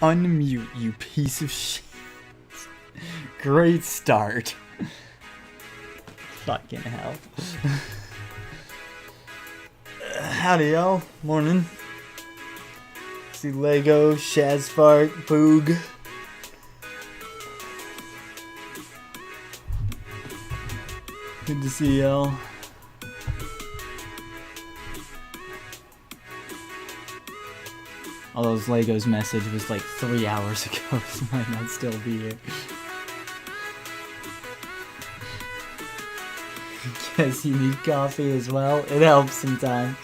Unmute, you piece of shit. Great start. Fucking hell. Howdy, y'all. Morning. See Lego, Shazfart, Boog. Good to see y'all. All those Legos message was like 3 hours ago, so might not still be here. Guess you need coffee as well. It helps sometimes.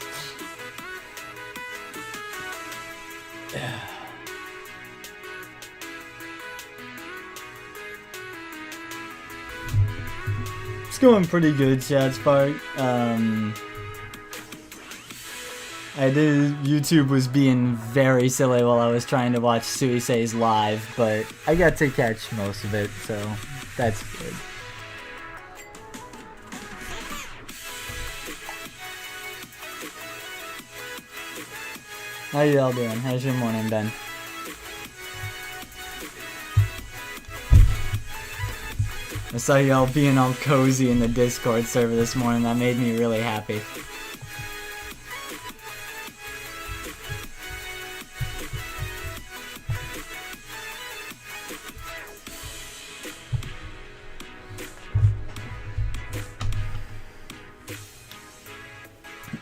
It's going pretty good, Shadspart. YouTube was being very silly while I was trying to watch Suisei's live, but I got to catch most of it, so that's good. How y'all doing? How's your morning been? I saw y'all being all cozy in the Discord server this morning. That made me really happy.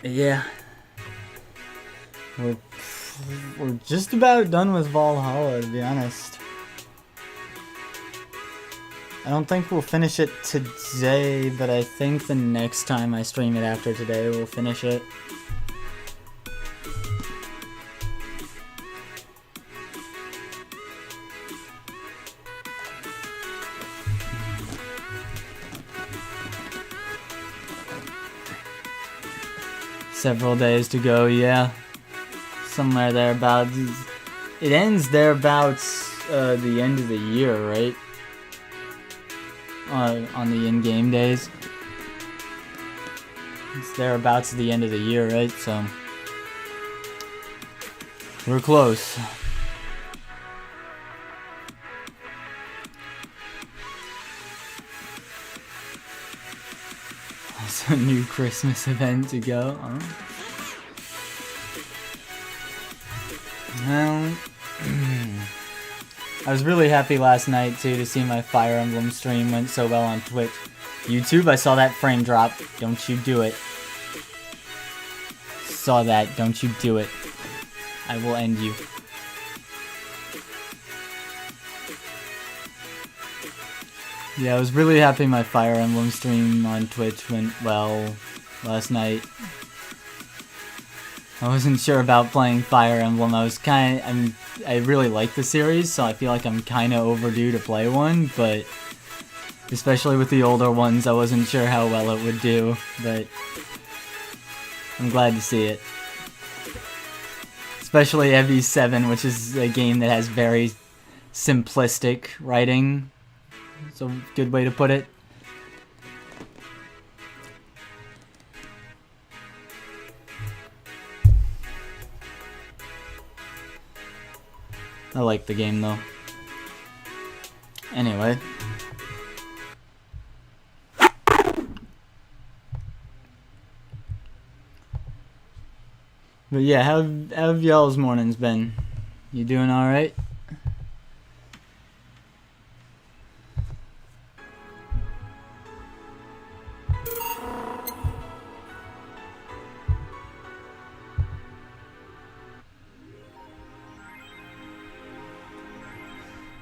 Yeah. We're just about done with Valhalla, to be honest. I don't think we'll finish it today, but I think the next time I stream it after today, we'll finish it. Several days to go, yeah. Somewhere thereabouts. It ends thereabouts the end of the year, right? On the in-game days. It's thereabouts the end of the year, right? So we're close. It's a new Christmas event to go. Well, I was really happy last night too to see my Fire Emblem stream went so well on Twitch. YouTube, I saw that frame drop. Don't you do it. Saw that. Don't you do it. I will end you. Yeah, I was really happy my Fire Emblem stream on Twitch went well last night. I wasn't sure about playing Fire Emblem. I really like the series, so I feel like I'm kind of overdue to play one, but especially with the older ones, I wasn't sure how well it would do, but I'm glad to see it. Especially VA-11, which is a game that has very simplistic writing. It's a good way to put it. I like the game though. Anyway. But yeah, how have y'all's mornings been? You doing alright?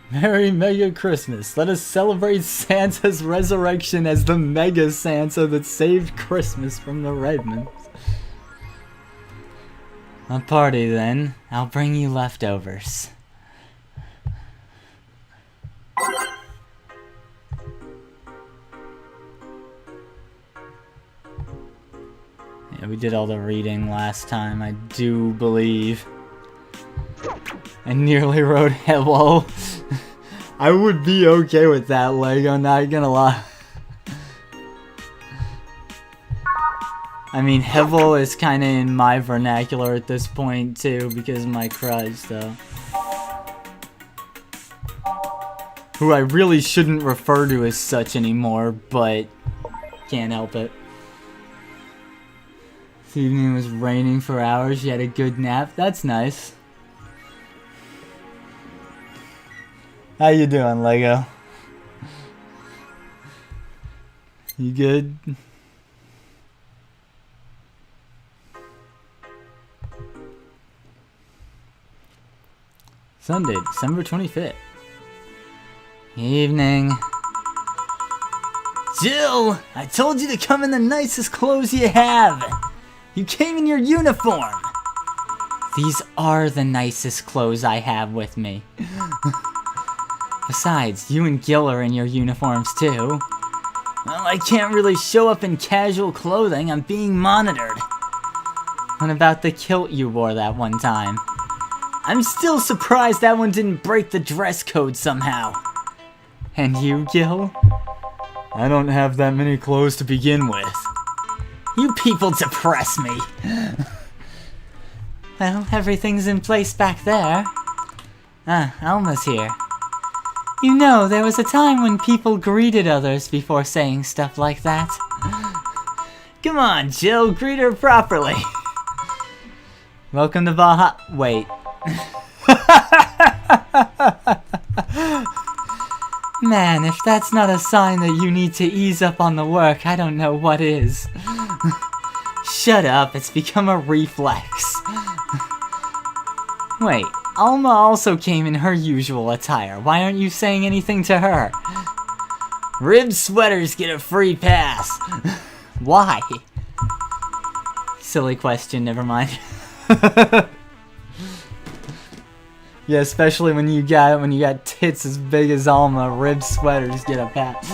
Merry Mega Christmas. Let us celebrate Santa's resurrection as the Mega Santa that saved Christmas from the Redmonds. A party then. I'll bring you leftovers. Yeah, we did all the reading last time, I do believe. I nearly wrote hello. I would be okay with that, Lego, not gonna lie. I mean, Hevel is kinda in my vernacular at this point, too, because of my crush, though. who I really shouldn't refer to as such anymore, but can't help it. This evening was raining for hours. You had a good nap. That's nice. How you doing, Lego? You good? Sunday, December 25th. Evening. Jill, I told you to come in the nicest clothes you have. You came in your uniform. These are the nicest clothes I have with me. Besides, you and Gil are in your uniforms too. Well, I can't really show up in casual clothing. I'm being monitored. What about the kilt you wore that one time? I'm still surprised that one didn't break the dress code somehow. And you, Gil? I don't have that many clothes to begin with. You people depress me. Well, everything's in place back there. Ah, Alma's here. You know, there was a time when people greeted others before saying stuff like that. Come on, Jill, greet her properly. Welcome to Baja. Wait. Man, if that's not a sign that you need to ease up on the work, I don't know what is. Shut up, it's become a reflex. Wait. Alma also came in her usual attire. Why aren't you saying anything to her? Ribbed sweaters get a free pass. Why? Silly question, never mind. Yeah, especially when you got tits as big as Alma, ribbed sweaters get a pass.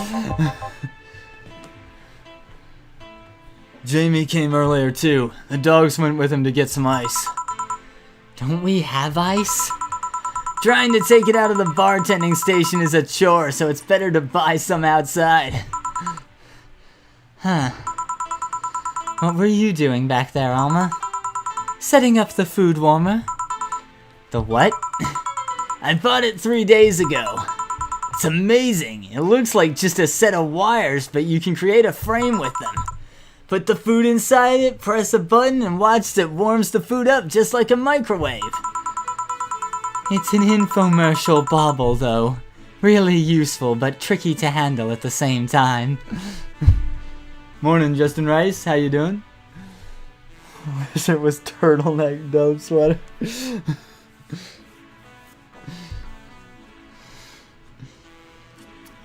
Jamie came earlier too. The dogs went with him to get some ice. Don't we have ice? Trying to take it out of the bartending station is a chore, so it's better to buy some outside. Huh. What were you doing back there, Alma? Setting up the food warmer. The what? I bought it 3 days ago. It's amazing. It looks like just a set of wires, but you can create a frame with them. Put the food inside it, press a button, and watch as it warms the food up just like a microwave. It's an infomercial bauble, though. Really useful, but tricky to handle at the same time. Morning, Justin Rice. How you doing? Wish it was turtleneck dove sweater.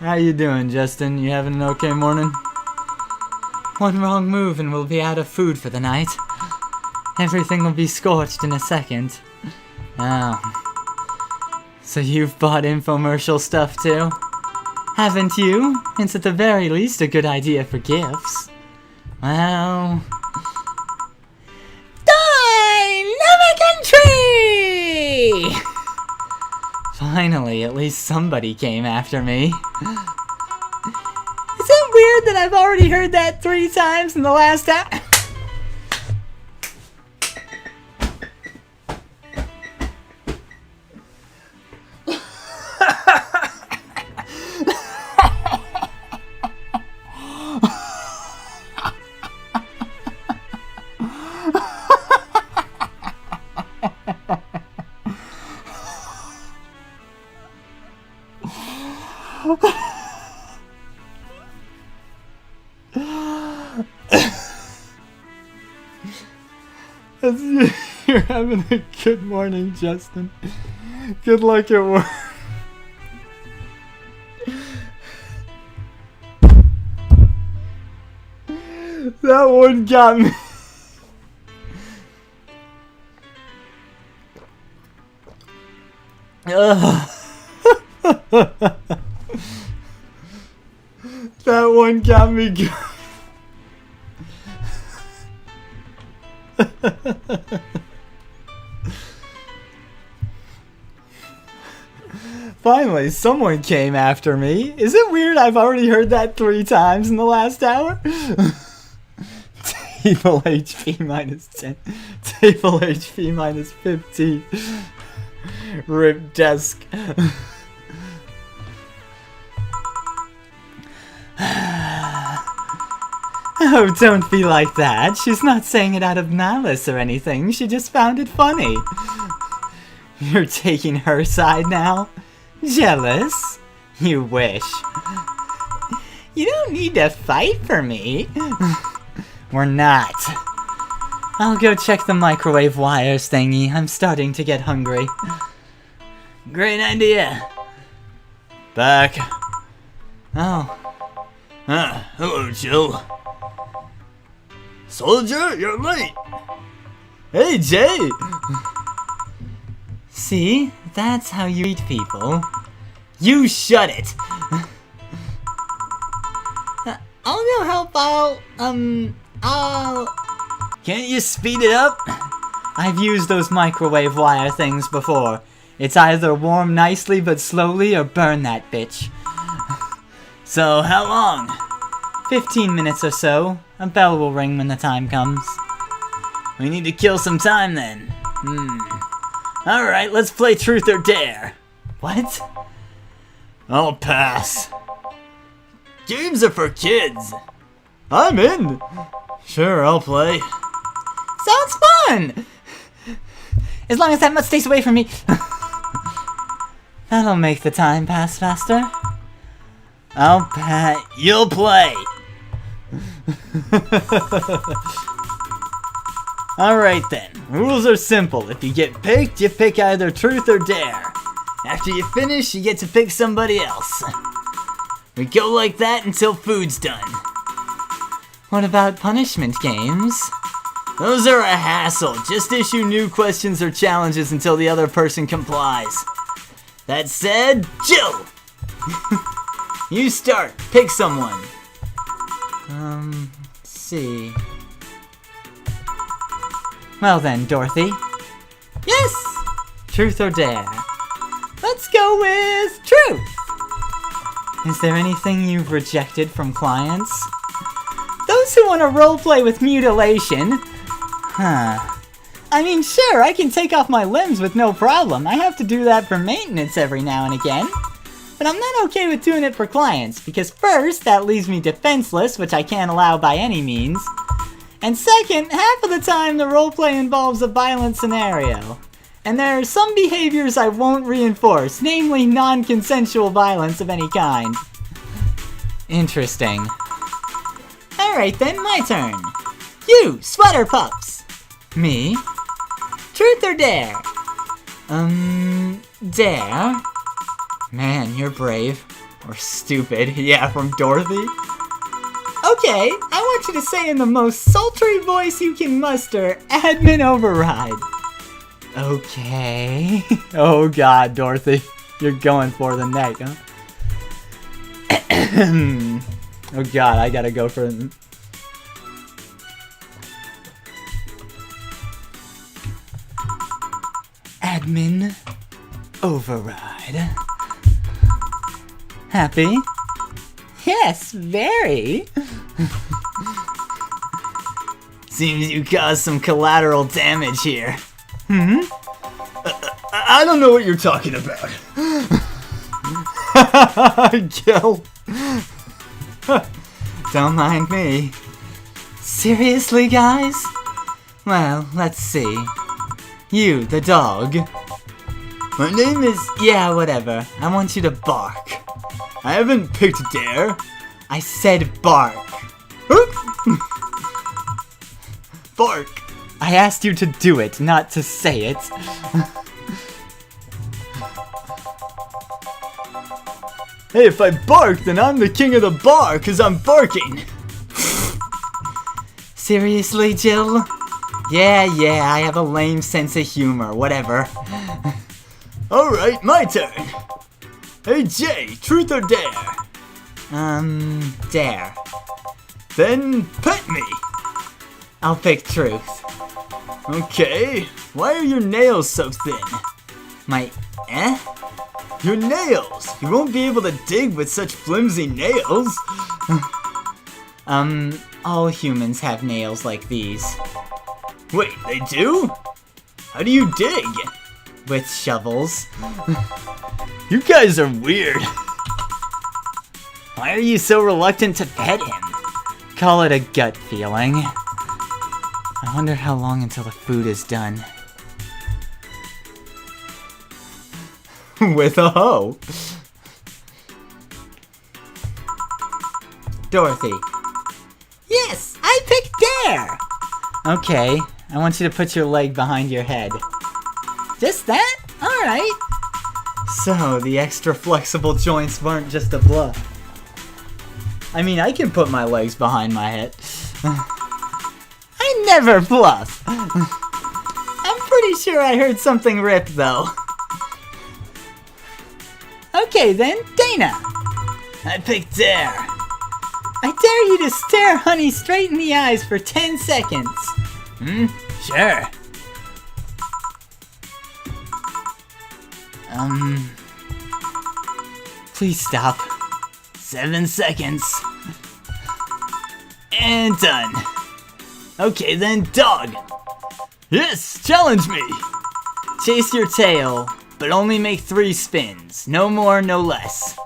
How you doing, Justin? You having an okay morning? One wrong move and we'll be out of food for the night. Everything will be scorched in a second. Oh. So you've bought infomercial stuff too? Haven't you? It's at the very least a good idea for gifts. Well... Dynamite Country! Finally, at least somebody came after me. Is it weird that I've already heard that 3 times in the last hour? You're having a good morning, Justin. Good luck at work. That one got me. That one got me good. Finally, someone came after me. Is it weird I've already heard that 3 times in the last hour? Table HP minus 10. Table HP minus 15. RIP desk. Oh, don't be like that. She's not saying it out of malice or anything. She just found it funny. You're taking her side now? Jealous? You wish. You don't need to fight for me. We're not. I'll go check the microwave wires thingy. I'm starting to get hungry. Great idea. Back. Oh. Hello, Jill. Soldier, you're late. Hey, Jay. See? That's how you treat people. You shut it! I'll go help out, Can't you speed it up? I've used those microwave wire things before. It's either warm nicely but slowly or burn that bitch. So, how long? 15 minutes or so. A bell will ring when the time comes. We need to kill some time then. Alright, let's play Truth or Dare. What? I'll pass. Games are for kids. I'm in. Sure, I'll play. Sounds fun! As long as that much stays away from me. That'll make the time pass faster. I'll pat. You'll play. Alright then, rules are simple. If you get picked, you pick either Truth or Dare. After you finish, you get to pick somebody else. We go like that until food's done. What about punishment games? Those are a hassle. Just issue new questions or challenges until the other person complies. That said, Jill! You start. Pick someone. Let's see. Well then, Dorothy. Yes! Truth or Dare? Let's go with truth! Is there anything you've rejected from clients? Those who want to roleplay with mutilation? Huh. I mean, sure, I can take off my limbs with no problem. I have to do that for maintenance every now and again. But I'm not okay with doing it for clients, because first, that leaves me defenseless, which I can't allow by any means. And second, half of the time the roleplay involves a violent scenario. And there are some behaviors I won't reinforce, namely non-consensual violence of any kind. Interesting. Alright then, my turn. You, Sweater Pups. Me? Truth or Dare? Dare? Man, you're brave. Or stupid. Yeah, from Dorothy. Okay, I want you to say in the most sultry voice you can muster, admin override. Okay. Oh god, Dorothy. You're going for the neck, huh? Oh god, I gotta go for... Admin override. Happy? Yes, very. Seems you caused some collateral damage here. I don't know what you're talking about. Gil. Don't mind me. Seriously, guys? Well, let's see. You, the dog. My name is... Yeah, whatever. I want you to bark. I haven't picked Dare. I said bark. Bark. I asked you to do it, not to say it. Hey, if I bark, then I'm the king of the bar, 'cause I'm barking. Seriously, Jill? Yeah, I have a lame sense of humor, whatever. Alright, my turn. Hey, Jay, Truth or Dare? Dare. Then pet me. I'll pick truth. Okay, why are your nails so thin? My... Your nails! You won't be able to dig with such flimsy nails! All humans have nails like these. Wait, they do? How do you dig? With shovels. You guys are weird. Why are you so reluctant to pet him? call it a gut feeling. I wonder how long until the food is done. With a hoe. Dorothy. Yes, I picked Dare! Okay, I want you to put your leg behind your head. Just that? Alright. So, the extra flexible joints weren't just a bluff. I mean, I can put my legs behind my head. I never bluff. I'm pretty sure I heard something rip, though. Okay then, Dana. I picked Dare. I dare you to stare Honey straight in the eyes for 10 seconds. Sure. Please stop. 7 seconds. And done. Okay then, dog. Yes, challenge me. Chase your tail, but only make 3 spins. No more, no less.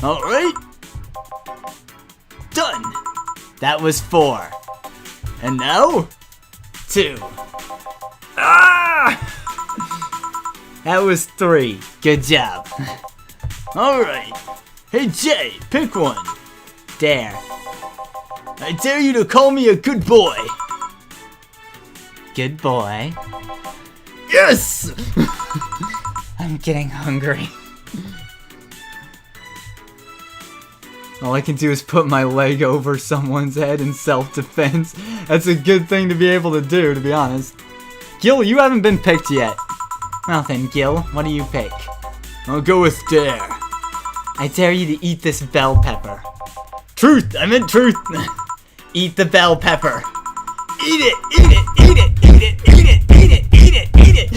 Alright. Done. That was 4. And now? 2. Ah! That was 3. Good job. Alright. Hey Jay, pick one. Dare. I dare you to call me a good boy. Good boy. Yes! I'm getting hungry. All I can do is put my leg over someone's head in self-defense. That's a good thing to be able to do, to be honest. Gil, you haven't been picked yet. Well then, Gil, what do you pick? I'll go with Dare. I dare you to eat this bell pepper. Truth! I meant truth! Eat the bell pepper. Eat it! Eat it! Eat it! Eat it! Eat it! Eat it! Eat it! Eat it!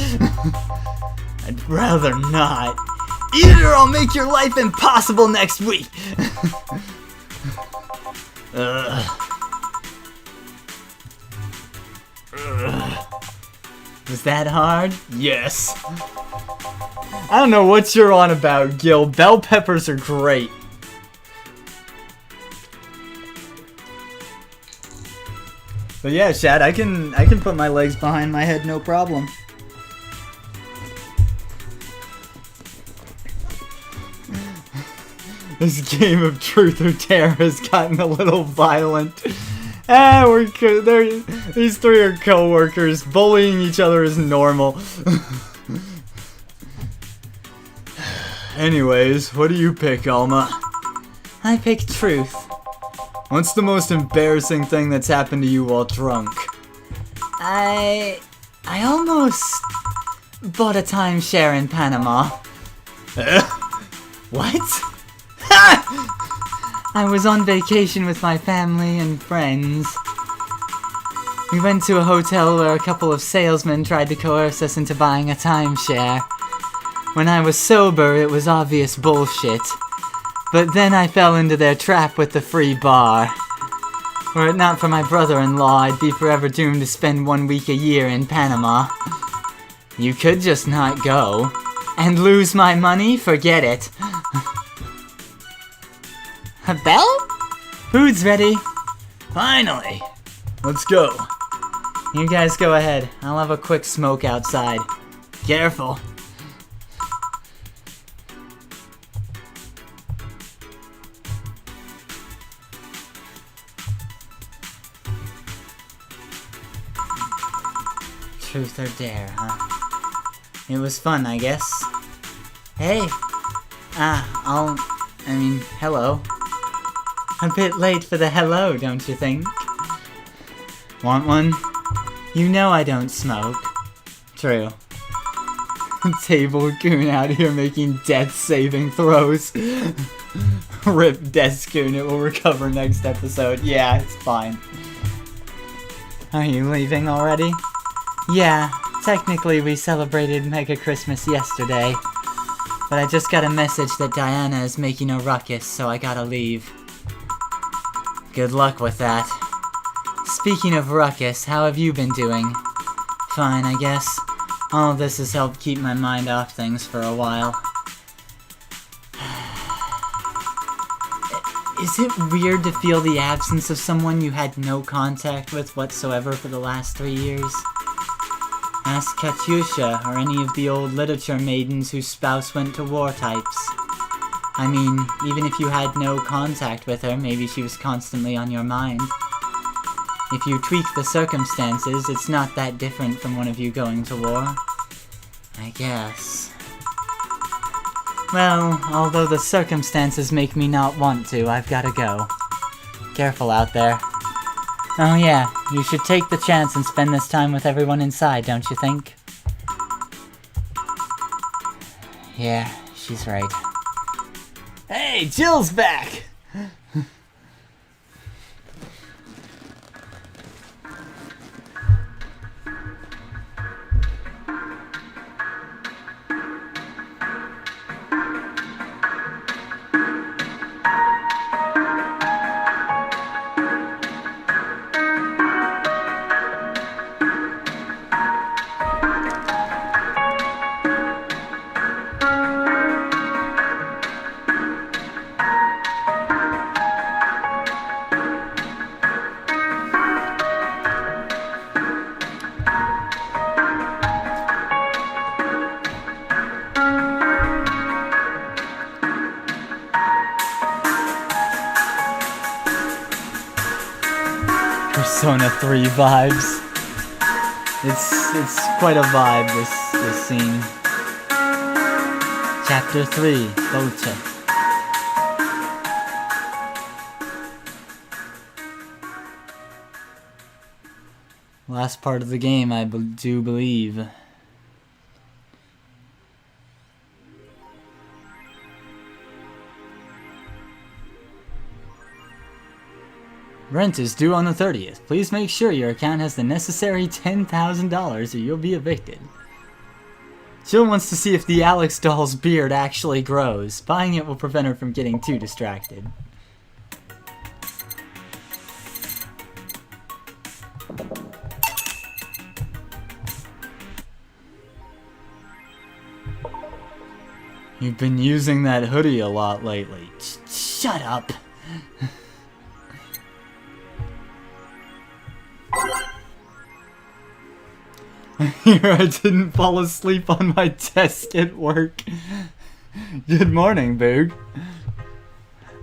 I'd rather not. Eat it or I'll make your life impossible next week! Was that hard? Yes. I don't know what you're on about, Gil. Bell peppers are great. But yeah, Shad, I can put my legs behind my head, no problem. This game of truth or dare has gotten a little violent. These 3 are co-workers. Bullying each other is normal. Anyways, what do you pick, Alma? I pick truth. What's the most embarrassing thing that's happened to you while drunk? I almost bought a timeshare in Panama. What? I was on vacation with my family and friends. We went to a hotel where a couple of salesmen tried to coerce us into buying a timeshare. When I was sober, it was obvious bullshit. But then I fell into their trap with the free bar. Were it not for my brother-in-law, I'd be forever doomed to spend 1 week a year in Panama. You could just not go. And lose my money? Forget it. A bell? Food's ready. Finally. Let's go. You guys go ahead. I'll have a quick smoke outside. Careful. Truth or dare, huh? It was fun, I guess. Hey. Hello. A bit late for the hello, don't you think? Want one? You know I don't smoke. True. Table Goon out here making death-saving throws. Rip Death Goon, it will recover next episode. Yeah, it's fine. Are you leaving already? Yeah, technically we celebrated Mega Christmas yesterday. But I just got a message that Diana is making a ruckus, so I gotta leave. Good luck with that. Speaking of ruckus, how have you been doing? Fine, I guess. All of this has helped keep my mind off things for a while. Is it weird to feel the absence of someone you had no contact with whatsoever for the last 3 years? Ask Katyusha or any of the old literature maidens whose spouse went to war types. I mean, even if you had no contact with her, maybe she was constantly on your mind. If you tweak the circumstances, it's not that different from one of you going to war. I guess. Well, although the circumstances make me not want to, I've gotta go. Careful out there. Oh yeah, you should take the chance and spend this time with everyone inside, don't you think? Yeah, she's right. Hey, Jill's back! Persona 3 vibes. It's quite a vibe, this scene. Chapter 3, Dolce. Last part of the game, I do believe. Rent is due on the 30th. Please make sure your account has the necessary $10,000 or you'll be evicted. Jill wants to see if the Alex doll's beard actually grows. Buying it will prevent her from getting too distracted. You've been using that hoodie a lot lately. Shut up. Here, I didn't fall asleep on my desk at work. Good morning, Boog.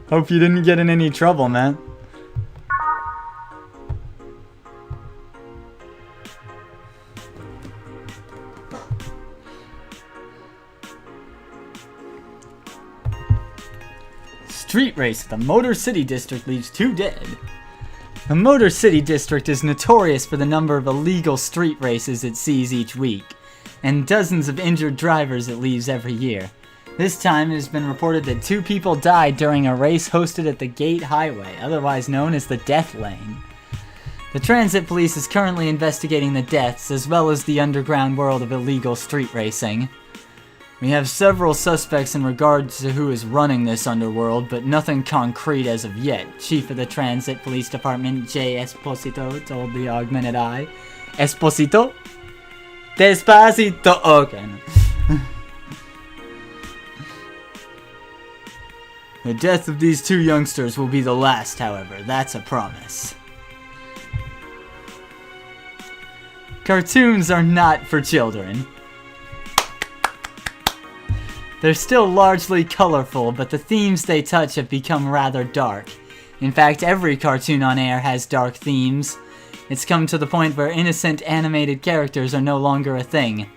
Hope you didn't get in any trouble, man. Street race at the Motor City District leaves 2 dead. The Motor City District is notorious for the number of illegal street races it sees each week, and dozens of injured drivers it leaves every year. This time, it has been reported that 2 people died during a race hosted at the Gate Highway, otherwise known as the Death Lane. The Transit Police is currently investigating the deaths, as well as the underground world of illegal street racing. We have several suspects in regards to who is running this underworld, but nothing concrete as of yet. Chief of the Transit Police Department, J. Esposito, told the Augmented Eye. Esposito? Despacito! Okay. The death of these 2 youngsters will be the last, however. That's a promise. Cartoons are not for children. They're still largely colorful, but the themes they touch have become rather dark. In fact, every cartoon on air has dark themes. It's come to the point where innocent animated characters are no longer a thing.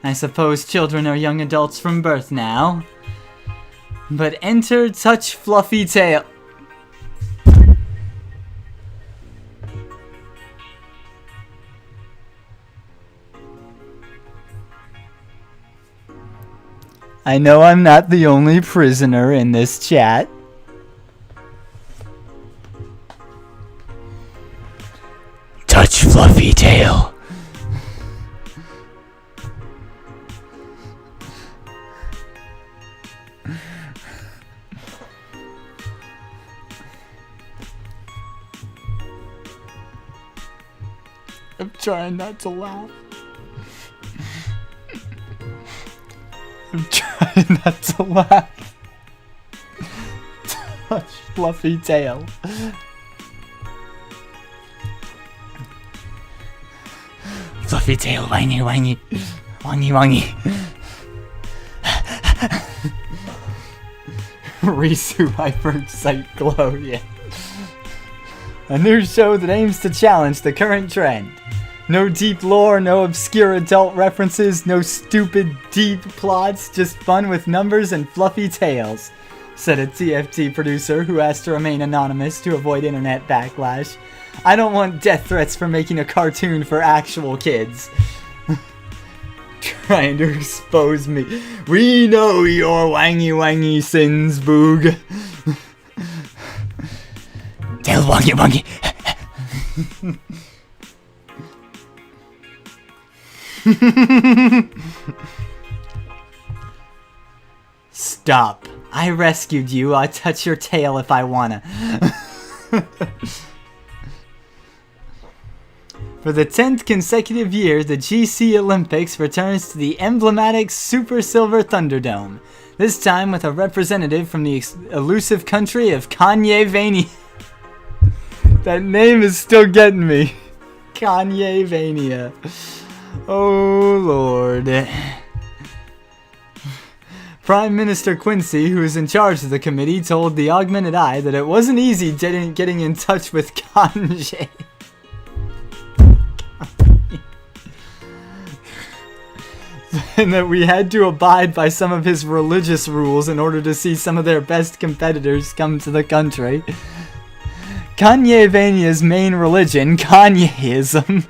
I suppose children are young adults from birth now. But enter Touch Fluffy Tail. I know I'm not the only prisoner in this chat. Touch Fluffy Tail. I'm trying not to laugh. I'm trying not to laugh. much fluffy tail. Fluffy tail, wangy, wangy. Wangy, wangy. Risu Hyper Sight Glow, yeah. A new show that aims to challenge the current trend. No deep lore, no obscure adult references, no stupid deep plots, just fun with numbers and fluffy tails, said a TFT producer who asked to remain anonymous to avoid internet backlash. I don't want death threats for making a cartoon for actual kids. Trying to expose me. We know your wangy wangy sins, Boog. Tail wangy wangy. Stop. I rescued you. I'll touch your tail if I wanna. For the 10th consecutive year, the GC Olympics returns to the emblematic Super Silver Thunderdome. This time with a representative from the elusive country of Kanye-Vania. That name is still getting me. Kanye-Vania. Oh, Lord. Prime Minister Quincy, who is in charge of the committee, told the Augmented Eye that it wasn't easy getting in touch with Kanye. And that we had to abide by some of his religious rules in order to see some of their best competitors come to the country. Kanye-Vania's main religion, Kanyeism,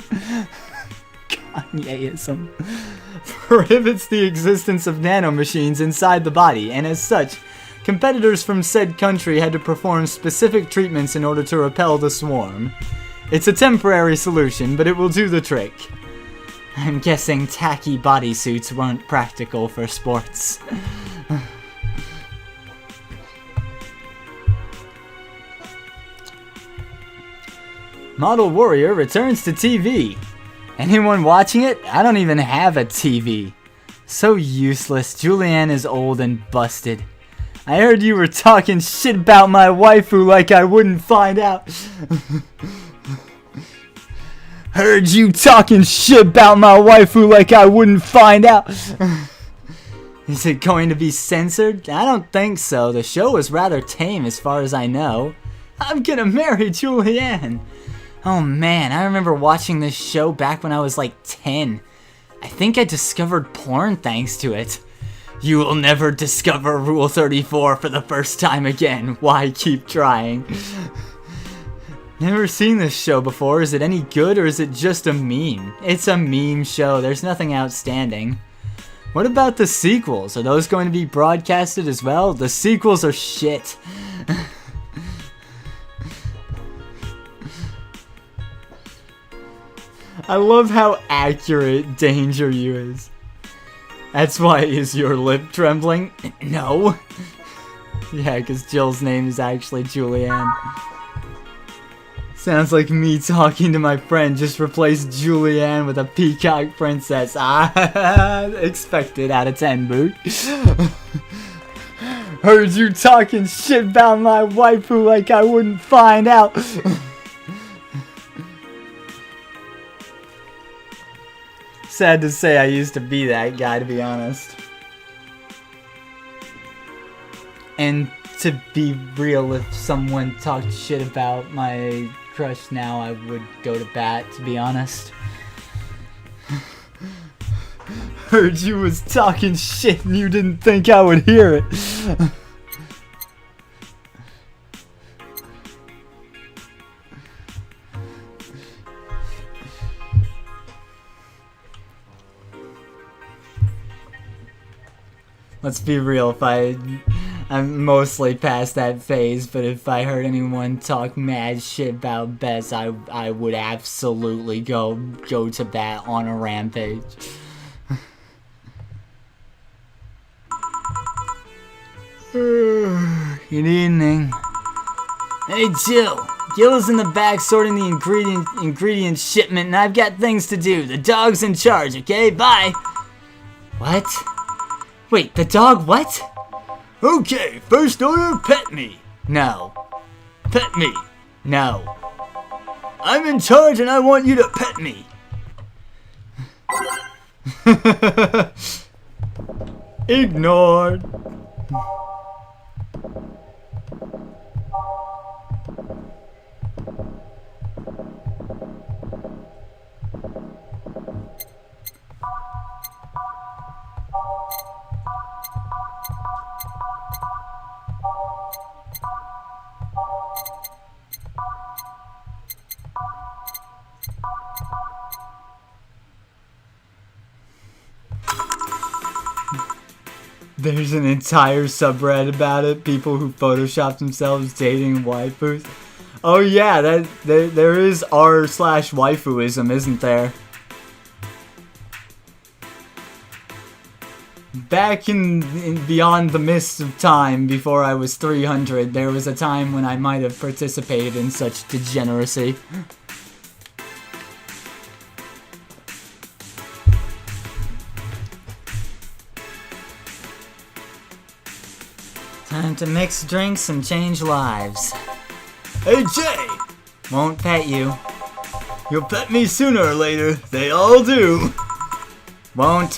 prohibits the existence of nanomachines inside the body, and as such, competitors from said country had to perform specific treatments in order to repel the swarm. It's a temporary solution, but it will do the trick. I'm guessing tacky bodysuits weren't practical for sports. Model Warrior returns to TV. Anyone watching it? I don't even have a TV. So useless. Julianne is old and busted. I heard you were talking shit about my waifu like I wouldn't find out. Heard you talking shit about my waifu like I wouldn't find out. Is it going to be censored? I don't think so. The show was rather tame as far as I know. I'm gonna marry Julianne. Oh man, I remember watching this show back when I was like 10. I think I discovered porn thanks to it. You will never discover Rule 34 for the first time again. Why keep trying? Never seen this show before. Is it any good or is it just a meme? It's a meme show. There's nothing outstanding. What about the sequels? Are those going to be broadcasted as well? The sequels are shit. I love how accurate Danger You is. That's why is your lip trembling? No. Yeah, because Jill's name is actually Julianne. Sounds like me talking to my friend. Just replace Julianne with a peacock princess. Expected out of 10, boot. Heard you talking shit about my waifu like I wouldn't find out. Sad to say I used to be that guy, to be honest. And to be real, if someone talked shit about my crush now, I would go to bat, to be honest. Heard you was talking shit and you didn't think I would hear it. Let's be real, I'm mostly past that phase, but if I heard anyone talk mad shit about Bess, I would absolutely go to bat on a rampage. Good evening. Hey Jill, Gil is in the back sorting the ingredient shipment and I've got things to do. The dog's in charge, okay? Bye! What? Wait, the dog what? Okay, first order, pet me. No. Pet me. No. I'm in charge and I want you to pet me. Ignored. There's an entire subreddit about it. People who Photoshop themselves dating waifus. Oh yeah, there is r/waifuism, isn't there? Back in beyond the mists of time, before I was 300, there was a time when I might have participated in such degeneracy. Time to mix drinks and change lives. Hey Jay, Won't pet you. you'll pet me sooner or later. They all do. Won't.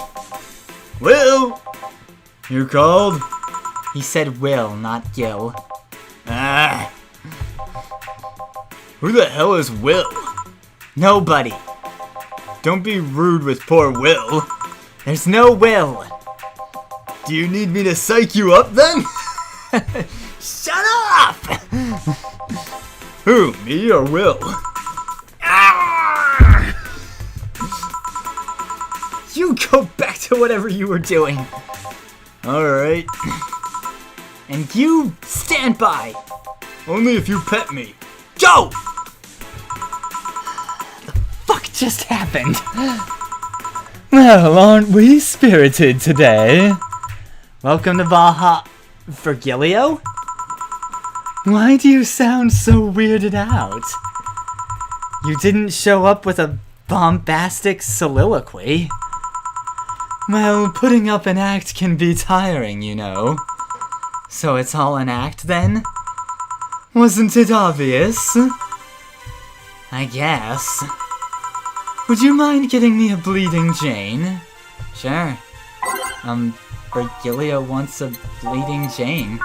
Will, You called? He said will, not Gil. ah. Who the hell is Will? Nobody. Don't be rude with poor Will. There's no will. Do you need me to psych you up then? Shut up! Who, me or Will? You go back to whatever you were doing. Alright, And you stand by. only if you pet me. Go! Fuck just happened? Well, aren't we spirited today? Welcome to Baja... Virgilio? Why do you sound so weirded out? You didn't show up with a bombastic soliloquy. Well, putting up an act can be tiring, you know. So it's all an act then? Wasn't it obvious? I guess. Would you mind getting me a Bleeding Jane? Sure. Virgilio wants a Bleeding Jane.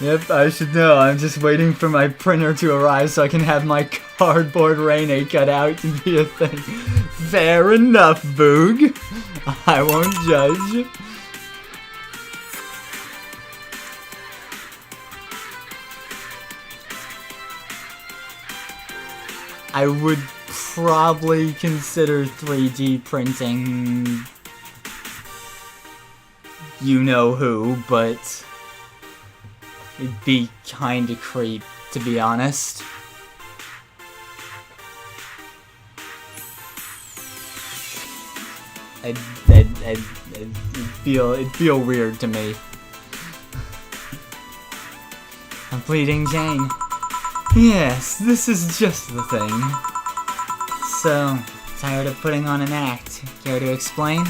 Yep, I should know. I'm just waiting for my printer to arrive so I can have my cardboard Rene cut out to be a thing. Fair enough, Boog. I won't judge. I would probably consider 3D printing you know who, but it'd be kinda creep, to be honest. It'd feel weird to me. A Bleeding Jane. Yes, this is just the thing. So, tired of putting on an act. Care to explain?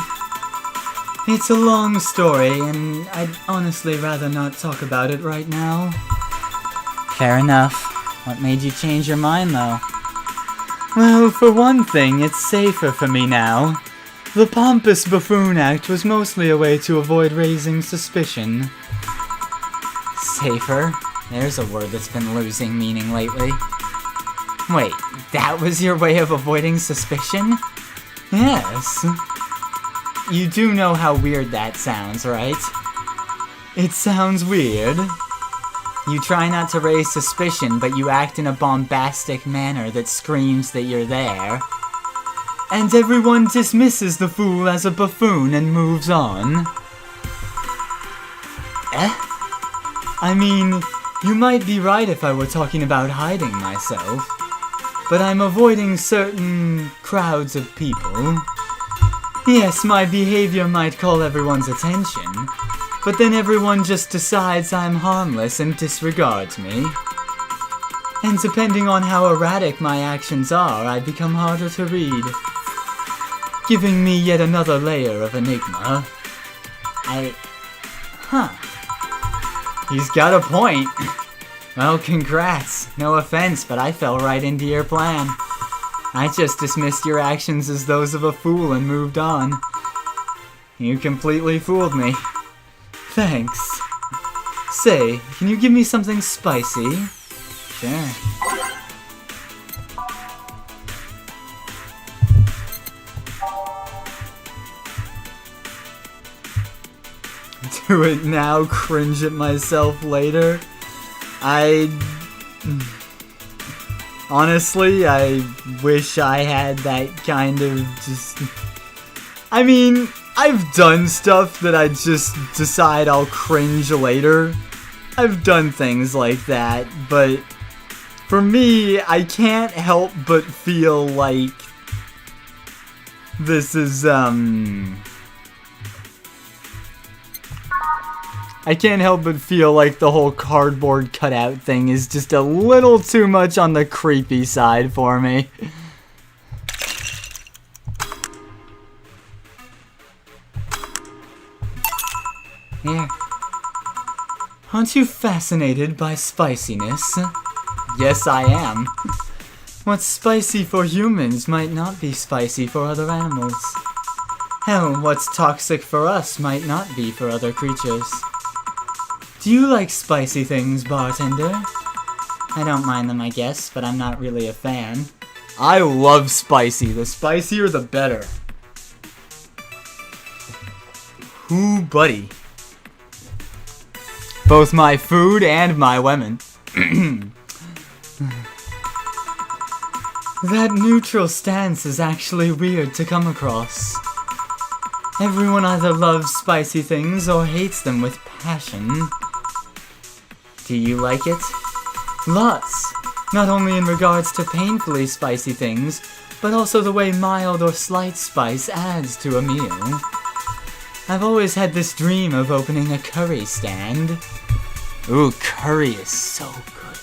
It's a long story, and I'd honestly rather not talk about it right now. Fair enough. What made you change your mind, though? Well, for one thing, it's safer for me now. The pompous buffoon act was mostly a way to avoid raising suspicion. Safer? There's a word that's been losing meaning lately. Wait, that was your way of avoiding suspicion? Yes. You do know how weird that sounds, right? It sounds weird. You try not to raise suspicion, but you act in a bombastic manner that screams that you're there. And everyone dismisses the fool as a buffoon and moves on. I mean, you might be right if I were talking about hiding myself, but I'm avoiding certain crowds of people. Yes, my behavior might call everyone's attention, but then everyone just decides I'm harmless and disregards me. And depending on how erratic my actions are, I become harder to read. Giving me yet another layer of enigma. He's got a point. Well, congrats. No offense, but I fell right into your plan. I just dismissed your actions as those of a fool and moved on. You completely fooled me. Thanks. Say, can you give me something spicy? Sure. Do it now, cringe at myself later. Honestly, I wish I had that kind of just... I mean, I've done stuff that I just decide I'll cringe later. I've done things like that, but for me, I can't help but feel like this is, I can't help but feel like the whole cardboard cutout thing is just a little too much on the creepy side for me. Here. Aren't you fascinated by spiciness? Yes, I am. What's spicy for humans might not be spicy for other animals. Hell, what's toxic for us might not be for other creatures. Do you like spicy things, bartender? I don't mind them, I guess, but I'm not really a fan. I love spicy. The spicier, the better. Ooh, buddy. Both my food and my women. That neutral stance is actually weird to come across. Everyone either loves spicy things or hates them with passion. Do you like it? Lots! Not only in regards to painfully spicy things, but also the way mild or slight spice adds to a meal. I've always had this dream of opening a curry stand. Ooh, curry is so good.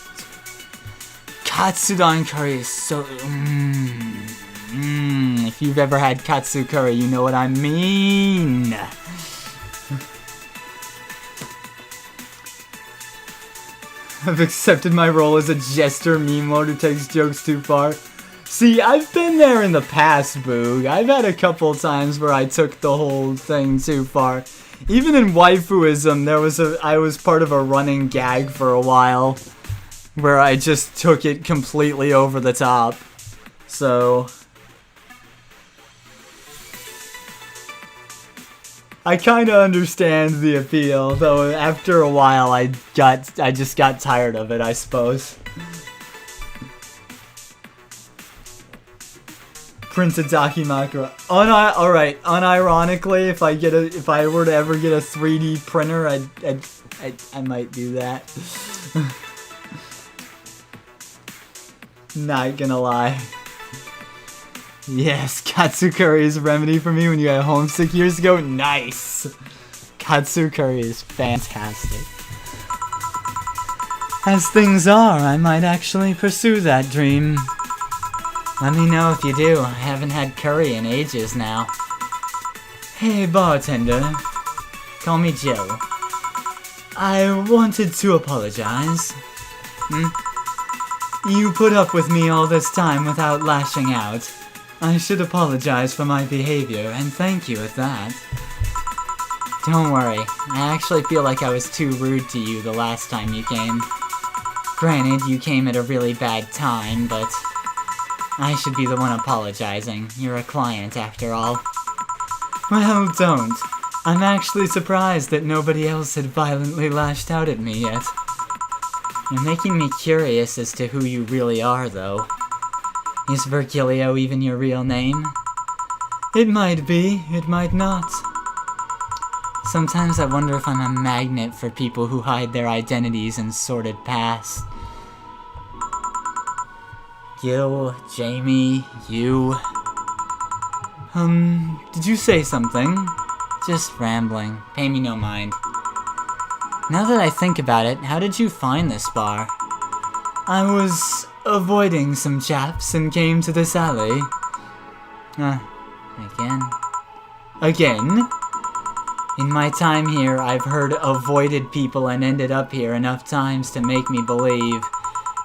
Katsudon curry is so... If you've ever had katsu curry, you know what I mean. I've accepted my role as a jester meme lord who takes jokes too far. See, I've been there in the past, Boog. I've had a couple times where I took the whole thing too far. Even in waifuism, I was part of a running gag for a while where I just took it completely over the top. So I kind of understand the appeal, though after a while I just got tired of it, I suppose. Prince Adakimakura. Alright, unironically, if I were to ever get a 3D printer, I might do that. Not gonna lie. Yes, katsu curry is a remedy for me when you got homesick years ago. Nice! Katsu curry is fantastic. As things are, I might actually pursue that dream. Let me know if you do. I haven't had curry in ages now. Hey, bartender. Call me Joe. I wanted to apologize. You put up with me all this time without lashing out. I should apologize for my behavior, and thank you at that. Don't worry, I actually feel like I was too rude to you the last time you came. Granted, you came at a really bad time, but I should be the one apologizing. You're a client, after all. Well, don't. I'm actually surprised that nobody else had violently lashed out at me yet. You're making me curious as to who you really are, though. Is Virgilio even your real name? It might be, it might not. Sometimes I wonder if I'm a magnet for people who hide their identities in sordid past. Gil, Jamie, you... did you say something? Just rambling. Pay me no mind. Now that I think about it, how did you find this bar? I was avoiding some chaps and came to this alley. Again? In my time here, I've heard avoided people and ended up here enough times to make me believe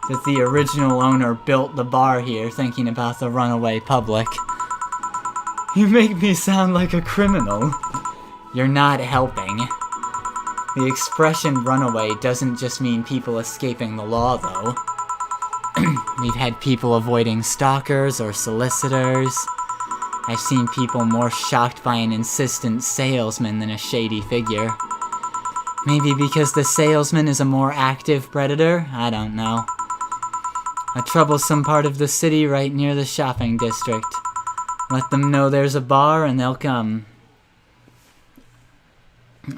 that the original owner built the bar here thinking about the runaway public. You make me sound like a criminal. You're not helping. The expression runaway doesn't just mean people escaping the law, though. We've had people avoiding stalkers or solicitors. I've seen people more shocked by an insistent salesman than a shady figure. Maybe because the salesman is a more active predator? I don't know. A troublesome part of the city right near the shopping district. Let them know there's a bar and they'll come.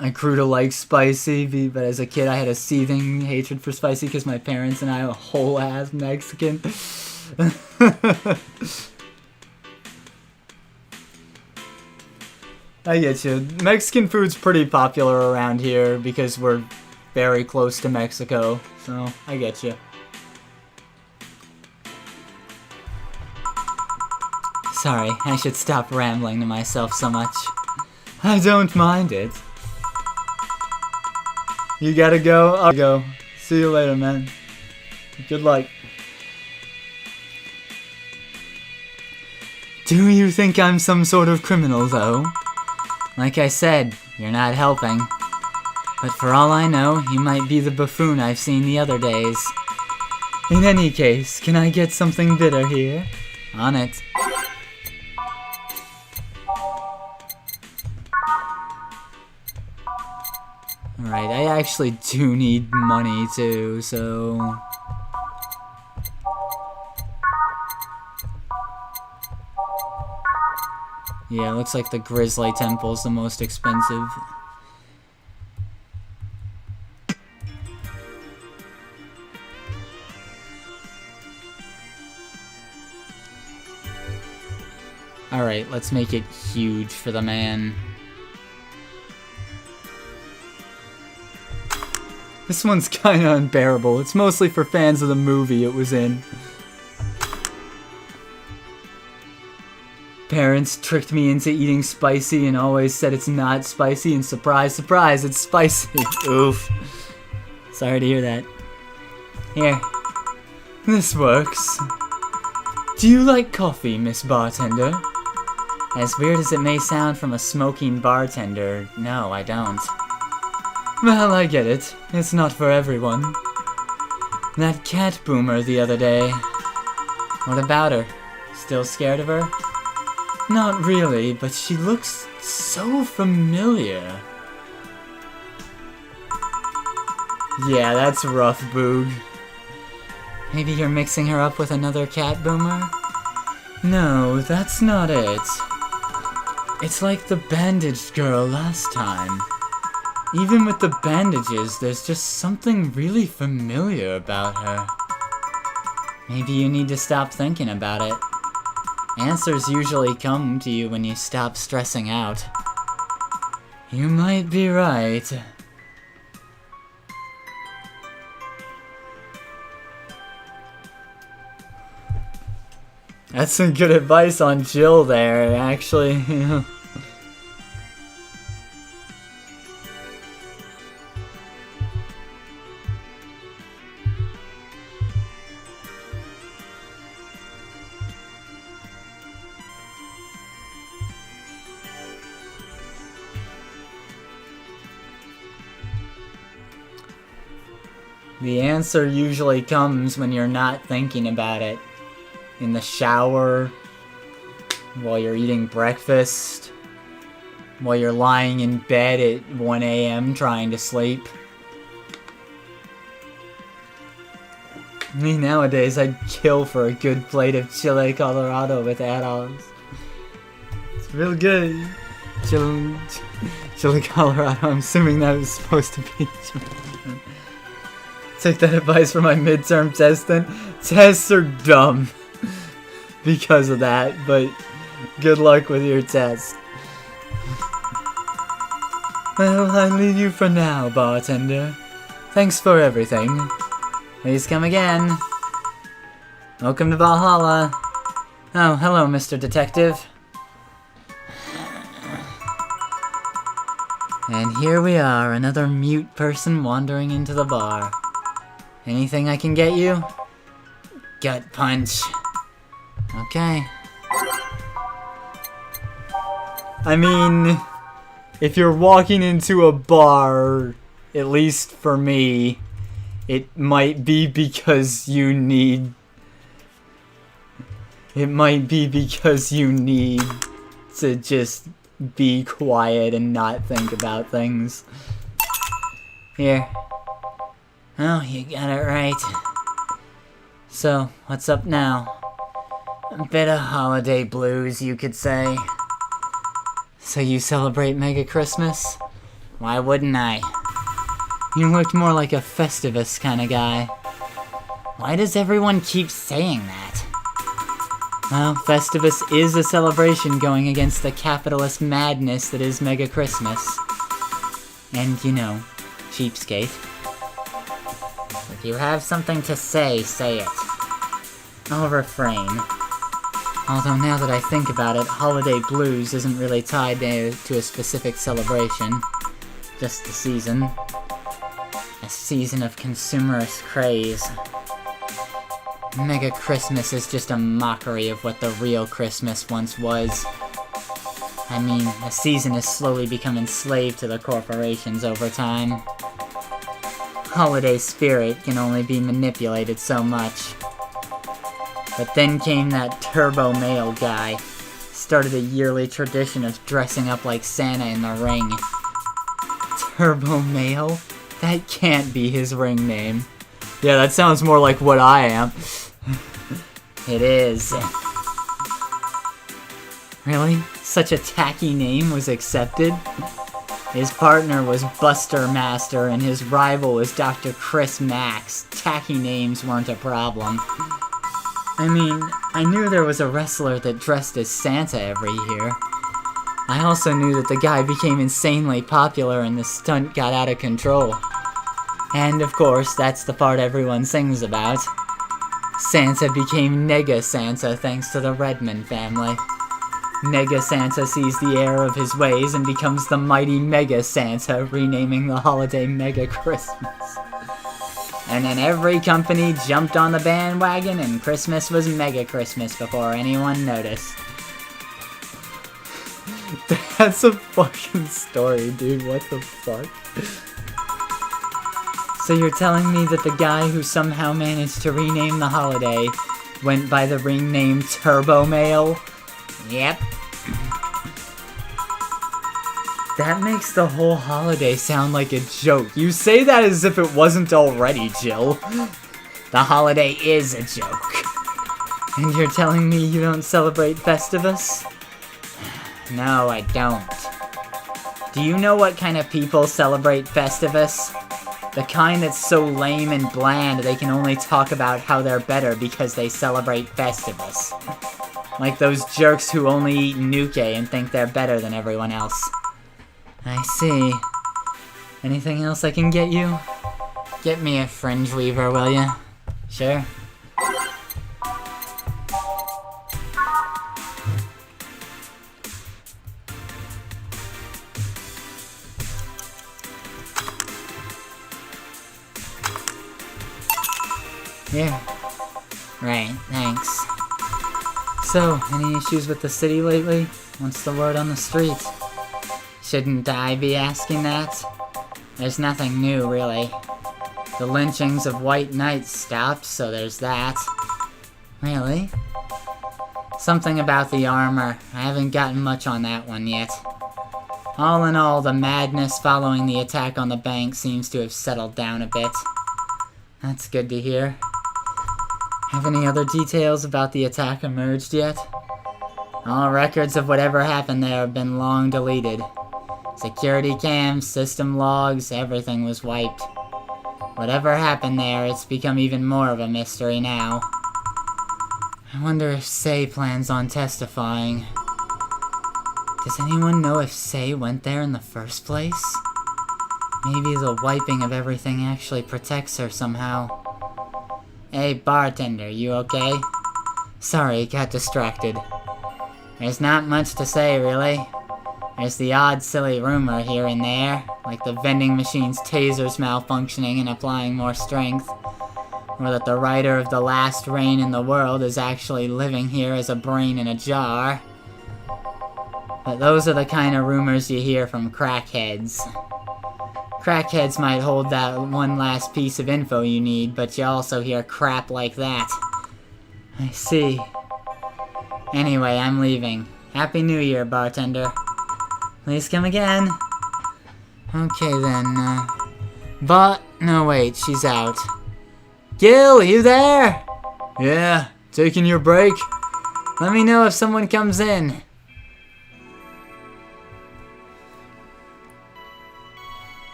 I grew to like spicy, but as a kid I had a seething hatred for spicy because my parents and I are whole ass Mexican. I get you. Mexican food's pretty popular around here because we're very close to Mexico, so I get you. Sorry, I should stop rambling to myself so much. I don't mind it. You gotta go? I'll go. See you later, man. Good luck. Do you think I'm some sort of criminal, though? Like I said, you're not helping. But for all I know, you might be the buffoon I've seen the other days. In any case, can I get something bitter here? On it. Alright, I actually do need money too, so... Yeah, looks like the Grizzly Temple's the most expensive. Alright, let's make it huge for the man. This one's kinda unbearable. It's mostly for fans of the movie it was in. Parents tricked me into eating spicy and always said it's not spicy, and surprise, surprise, it's spicy. Oof. Sorry to hear that. Here. This works. Do you like coffee, Miss Bartender? As weird as it may sound from a smoking bartender, no, I don't. Well, I get it. It's not for everyone. That cat boomer the other day. What about her? Still scared of her? Not really, but she looks so familiar. Yeah, that's rough, Boog. Maybe you're mixing her up with another cat boomer? No, that's not it. It's like the bandaged girl last time. Even with the bandages, there's just something really familiar about her. Maybe you need to stop thinking about it. Answers usually come to you when you stop stressing out. You might be right. That's some good advice on Jill there, actually. The answer usually comes when you're not thinking about it. In the shower, while you're eating breakfast, while you're lying in bed at 1 a.m. trying to sleep. Me nowadays, I'd kill for a good plate of chile Colorado with add-ons. It's real good. Chile Colorado, I'm assuming that was supposed to be. Take that advice for my midterm test then. Tests are dumb because of that, but good luck with your test. Well, I leave you for now, bartender. Thanks for everything. Please come again. Welcome to Valhalla. Oh, hello, Mr. Detective. And here we are, another mute person wandering into the bar. Anything I can get you? Gut punch. Okay. I mean, if you're walking into a bar, at least for me, it might be because you need... It might be because you need to just be quiet and not think about things. Here. Oh, you got it right. So, what's up now? A bit of holiday blues, you could say. So you celebrate Mega Christmas? Why wouldn't I? You looked more like a Festivus kind of guy. Why does everyone keep saying that? Well, Festivus is a celebration going against the capitalist madness that is Mega Christmas. And, you know, cheapskate. If you have something to say, say it. I'll refrain. Although now that I think about it, Holiday Blues isn't really tied to a specific celebration. Just the season. A season of consumerist craze. Mega Christmas is just a mockery of what the real Christmas once was. I mean, the season has slowly become enslaved to the corporations over time. Holiday spirit can only be manipulated so much. But then came that turbo male guy. Started a yearly tradition of dressing up like Santa in the ring. Turbo male? That can't be his ring name. Yeah, that sounds more like what I am. It is. Really? Such a tacky name was accepted? His partner was Buster Master and his rival was Dr. Chris Max. Tacky names weren't a problem. I mean, I knew there was a wrestler that dressed as Santa every year. I also knew that the guy became insanely popular and the stunt got out of control. And of course, that's the part everyone sings about. Santa became Nega Santa thanks to the Redmond family. Nega Santa sees the error of his ways and becomes the mighty Mega Santa, renaming the holiday Mega Christmas. And then every company jumped on the bandwagon and Christmas was Mega Christmas before anyone noticed. That's a fucking story, dude. What the fuck? So you're telling me that the guy who somehow managed to rename the holiday went by the ring name Turbo Male? Yep. That makes the whole holiday sound like a joke. You say that as if it wasn't already, Jill. The holiday is a joke. And you're telling me you don't celebrate Festivus? No, I don't. Do you know what kind of people celebrate Festivus? The kind that's so lame and bland they can only talk about how they're better because they celebrate Festivus. Like those jerks who only eat Nuke and think they're better than everyone else. I see. Anything else I can get you? Get me a fringe weaver, will ya? Sure. Here. Right, thanks. So, any issues with the city lately? What's the word on the street? Shouldn't I be asking that? There's nothing new, really. The lynchings of white knights stopped, so there's that. Really? Something about the armor. I haven't gotten much on that one yet. All in all, the madness following the attack on the bank seems to have settled down a bit. That's good to hear. Have any other details about the attack emerged yet? All records of whatever happened there have been long deleted. Security cams, system logs, everything was wiped. Whatever happened there, it's become even more of a mystery now. I wonder if Say plans on testifying. Does anyone know if Say went there in the first place? Maybe the wiping of everything actually protects her somehow. Hey, bartender, you okay? Sorry, got distracted. There's not much to say, really. There's the odd silly rumor here and there, like the vending machine's tasers malfunctioning and applying more strength, or that the writer of The Last Reign in the World is actually living here as a brain in a jar. But those are the kind of rumors you hear from crackheads. Crackheads might hold that one last piece of info you need, but you also hear crap like that. I see. Anyway, I'm leaving. Happy New Year, bartender. Please come again. Okay then, but, no wait, she's out. Gil, you there? Yeah, taking your break? Let me know if someone comes in.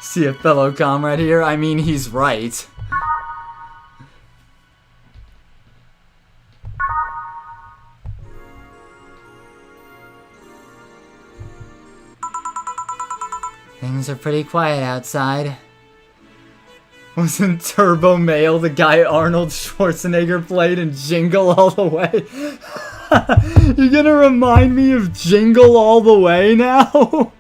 See a fellow comrade here? I mean, he's right. Things are pretty quiet outside. Wasn't Turbo Male the guy Arnold Schwarzenegger played in Jingle All the Way? You're gonna remind me of Jingle All the Way now?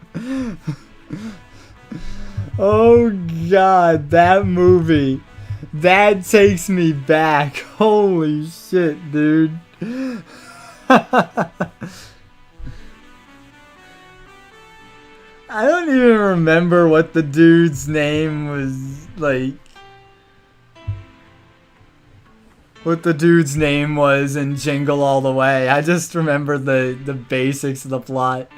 Oh god, that movie. That takes me back. Holy shit, dude. I don't even remember what the dude's name was, like... What the dude's name was in Jingle All the Way. I just remember the basics of the plot.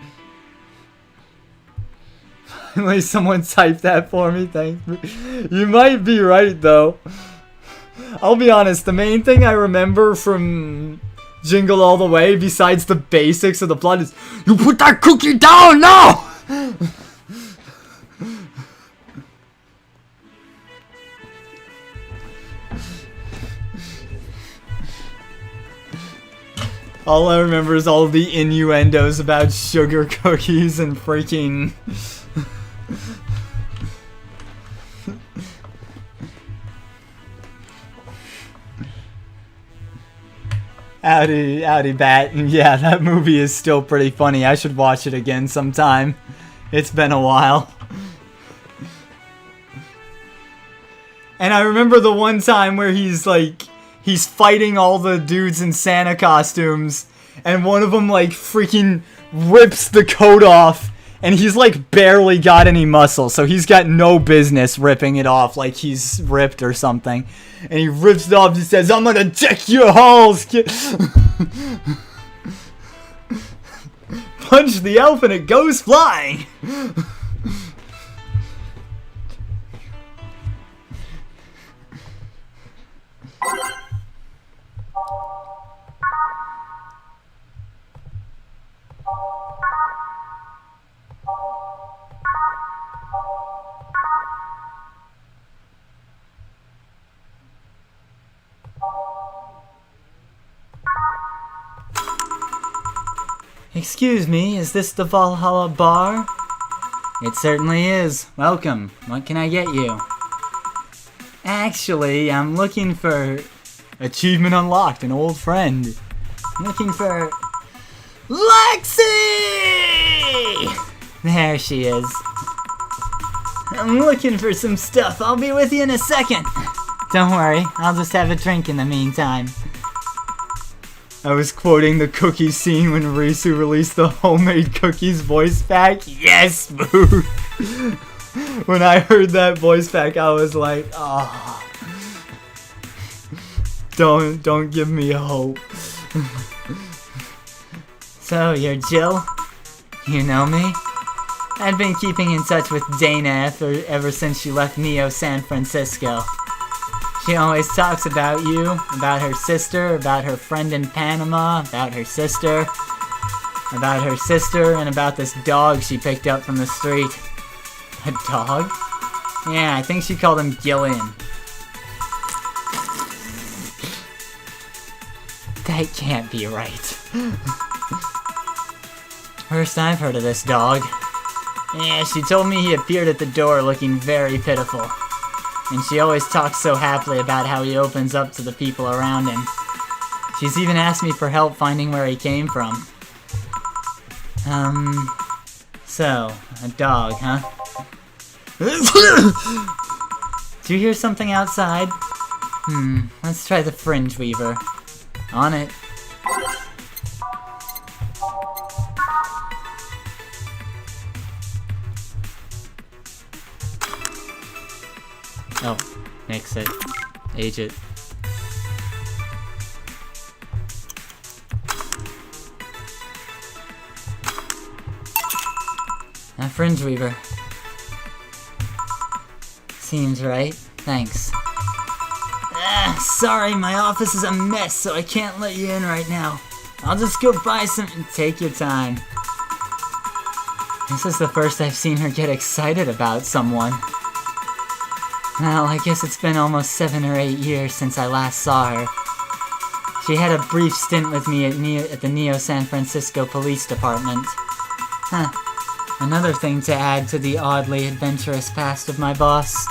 Finally, someone typed that for me, thanks. You might be right, though. I'll be honest, the main thing I remember from Jingle All the Way, besides the basics of the plot, is you put that cookie down now! All I remember is all the innuendos about sugar cookies and freaking... Howdy, Bat. Yeah, that movie is still pretty funny. I should watch it again sometime. It's been a while. And I remember the one time where he's fighting all the dudes in Santa costumes, and one of them freaking rips the coat off, and he's barely got any muscle, so he's got no business ripping it off like he's ripped or something. And he rips it off and says, "I'm gonna deck your halls, kid." Punch the elf and it goes flying. Excuse me, is this the Valhalla Bar? It certainly is. Welcome. What can I get you? Actually, I'm looking for... Achievement unlocked, an old friend. I'm looking for... Lexi! There she is. I'm looking for some stuff. I'll be with you in a second. Don't worry, I'll just have a drink in the meantime. I was quoting the cookie scene when Risu released the homemade cookies voice pack. Yes, boo! When I heard that voice pack, I was like, oh. Don't give me hope. So, you're Jill? You know me? I've been keeping in touch with Dana ever since she left Neo San Francisco. She always talks about you, about her sister, about her friend in Panama, about her sister, and about this dog she picked up from the street. A dog? Yeah, I think she called him Gillian. That can't be right. First I've heard of this dog. Yeah, she told me he appeared at the door looking very pitiful. and she always talks so happily about how he opens up to the people around him. She's even asked me for help finding where he came from. So, a dog, huh? Do you hear something outside? Let's try the Fringe Weaver. On it. Oh, mix it. Age it. A Fringe Weaver. Seems right. Thanks. Sorry, my office is a mess, so I can't let you in right now. I'll just go buy some and take your time. This is the first I've seen her get excited about someone. Well, I guess it's been almost 7 or 8 years since I last saw her. She had a brief stint with me at the Neo San Francisco Police Department. Another thing to add to the oddly adventurous past of my boss.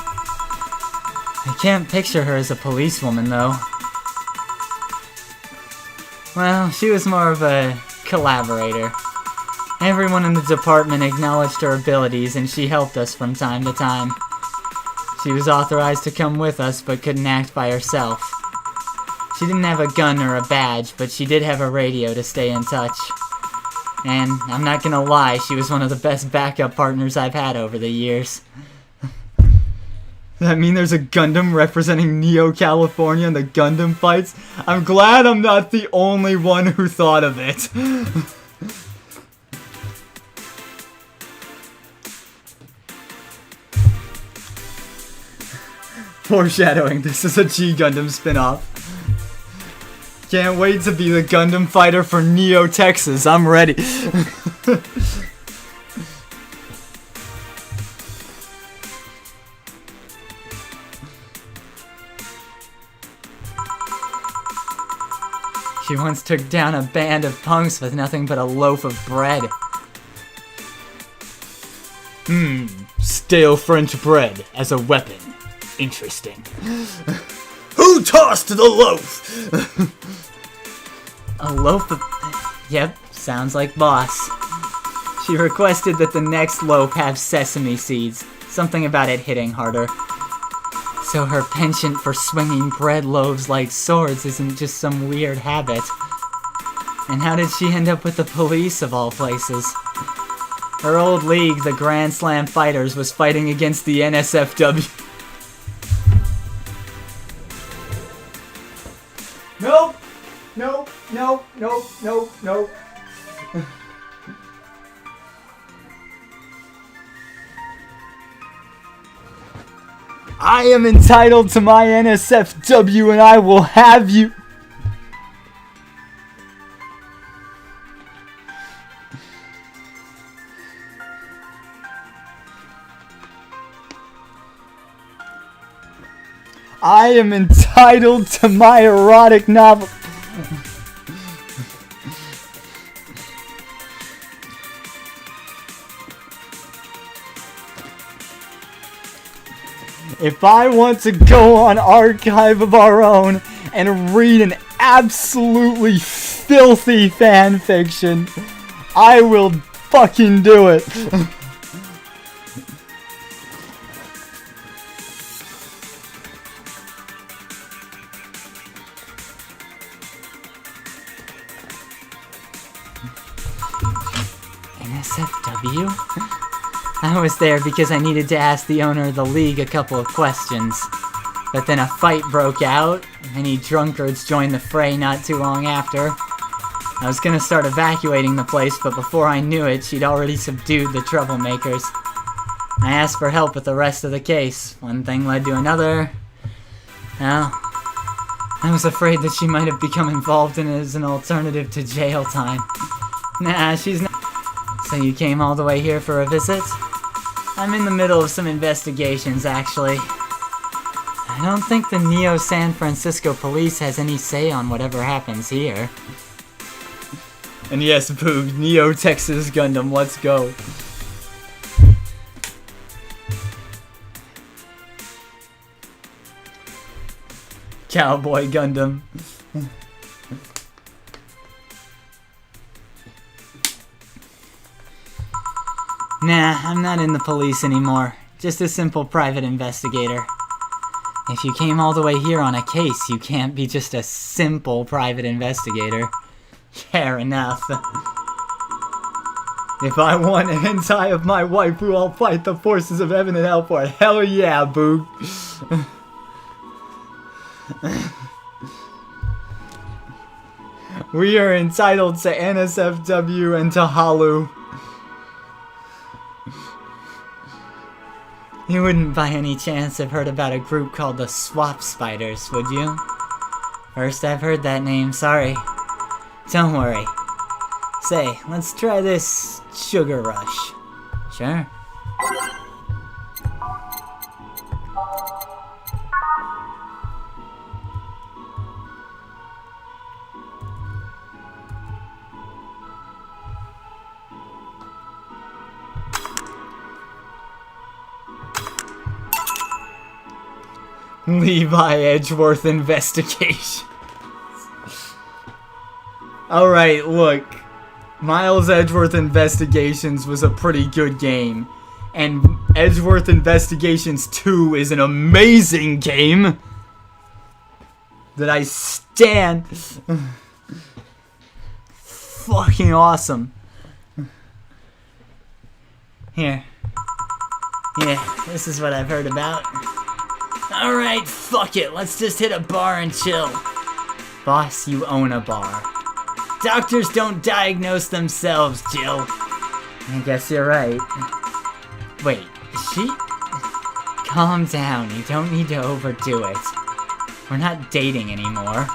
I can't picture her as a policewoman, though. Well, she was more of a collaborator. Everyone in the department acknowledged her abilities, and she helped us from time to time. She was authorized to come with us, but couldn't act by herself. She didn't have a gun or a badge, but she did have a radio to stay in touch. And I'm not gonna lie, she was one of the best backup partners I've had over the years. Does that mean there's a Gundam representing Neo California in the Gundam fights? I'm glad I'm not the only one who thought of it. Foreshadowing, this is a G Gundam spin-off. Can't wait to be the Gundam fighter for Neo Texas. I'm ready. She once took down a band of punks with nothing but a loaf of bread. Stale French bread as a weapon. Interesting. Who tossed the loaf? A loaf of... Yep, sounds like boss. She requested that the next loaf have sesame seeds. Something about it hitting harder. So her penchant for swinging bread loaves like swords isn't just some weird habit. And how did she end up with the police of all places? Her old league, the Grand Slam Fighters, was fighting against the NSFW. Nope! Nope, nope, nope, nope, nope. I am entitled to my NSFW and I will have you. I am entitled to my erotic novel. If I want to go on Archive of Our Own and read an absolutely filthy fan fiction, I will fucking do it. NSFW? I was there because I needed to ask the owner of the league a couple of questions. But then a fight broke out, and many drunkards joined the fray not too long after. I was gonna start evacuating the place, but before I knew it, she'd already subdued the troublemakers. I asked for help with the rest of the case. One thing led to another. Well, I was afraid that she might have become involved in it as an alternative to jail time. Nah, she's not. So you came all the way here for a visit? I'm in the middle of some investigations, actually. I don't think the Neo San Francisco police has any say on whatever happens here. And yes, Boog, Neo Texas Gundam, let's go. Cowboy Gundam. Nah, I'm not in the police anymore. Just a simple private investigator. If you came all the way here on a case, you can't be just a simple private investigator. Fair enough. If I want a hentai of my waifu, I'll fight the forces of heaven and hell for it. Hell yeah, boo. We are entitled to NSFW and to Halu. You wouldn't by any chance have heard about a group called the Swap Spiders, would you? First I've heard that name, sorry. Don't worry. Say, let's try this Sugar Rush. Sure. Levi Edgeworth Investigation. Alright, look. Miles Edgeworth Investigations was a pretty good game. And Edgeworth Investigations 2 is an amazing game that I stand. Fucking awesome. Here. Yeah, this is what I've heard about. Alright, fuck it. Let's just hit a bar and chill. Boss, you own a bar. Doctors don't diagnose themselves, Jill. I guess you're right. Wait, is she? Calm down. You don't need to overdo it. We're not dating anymore.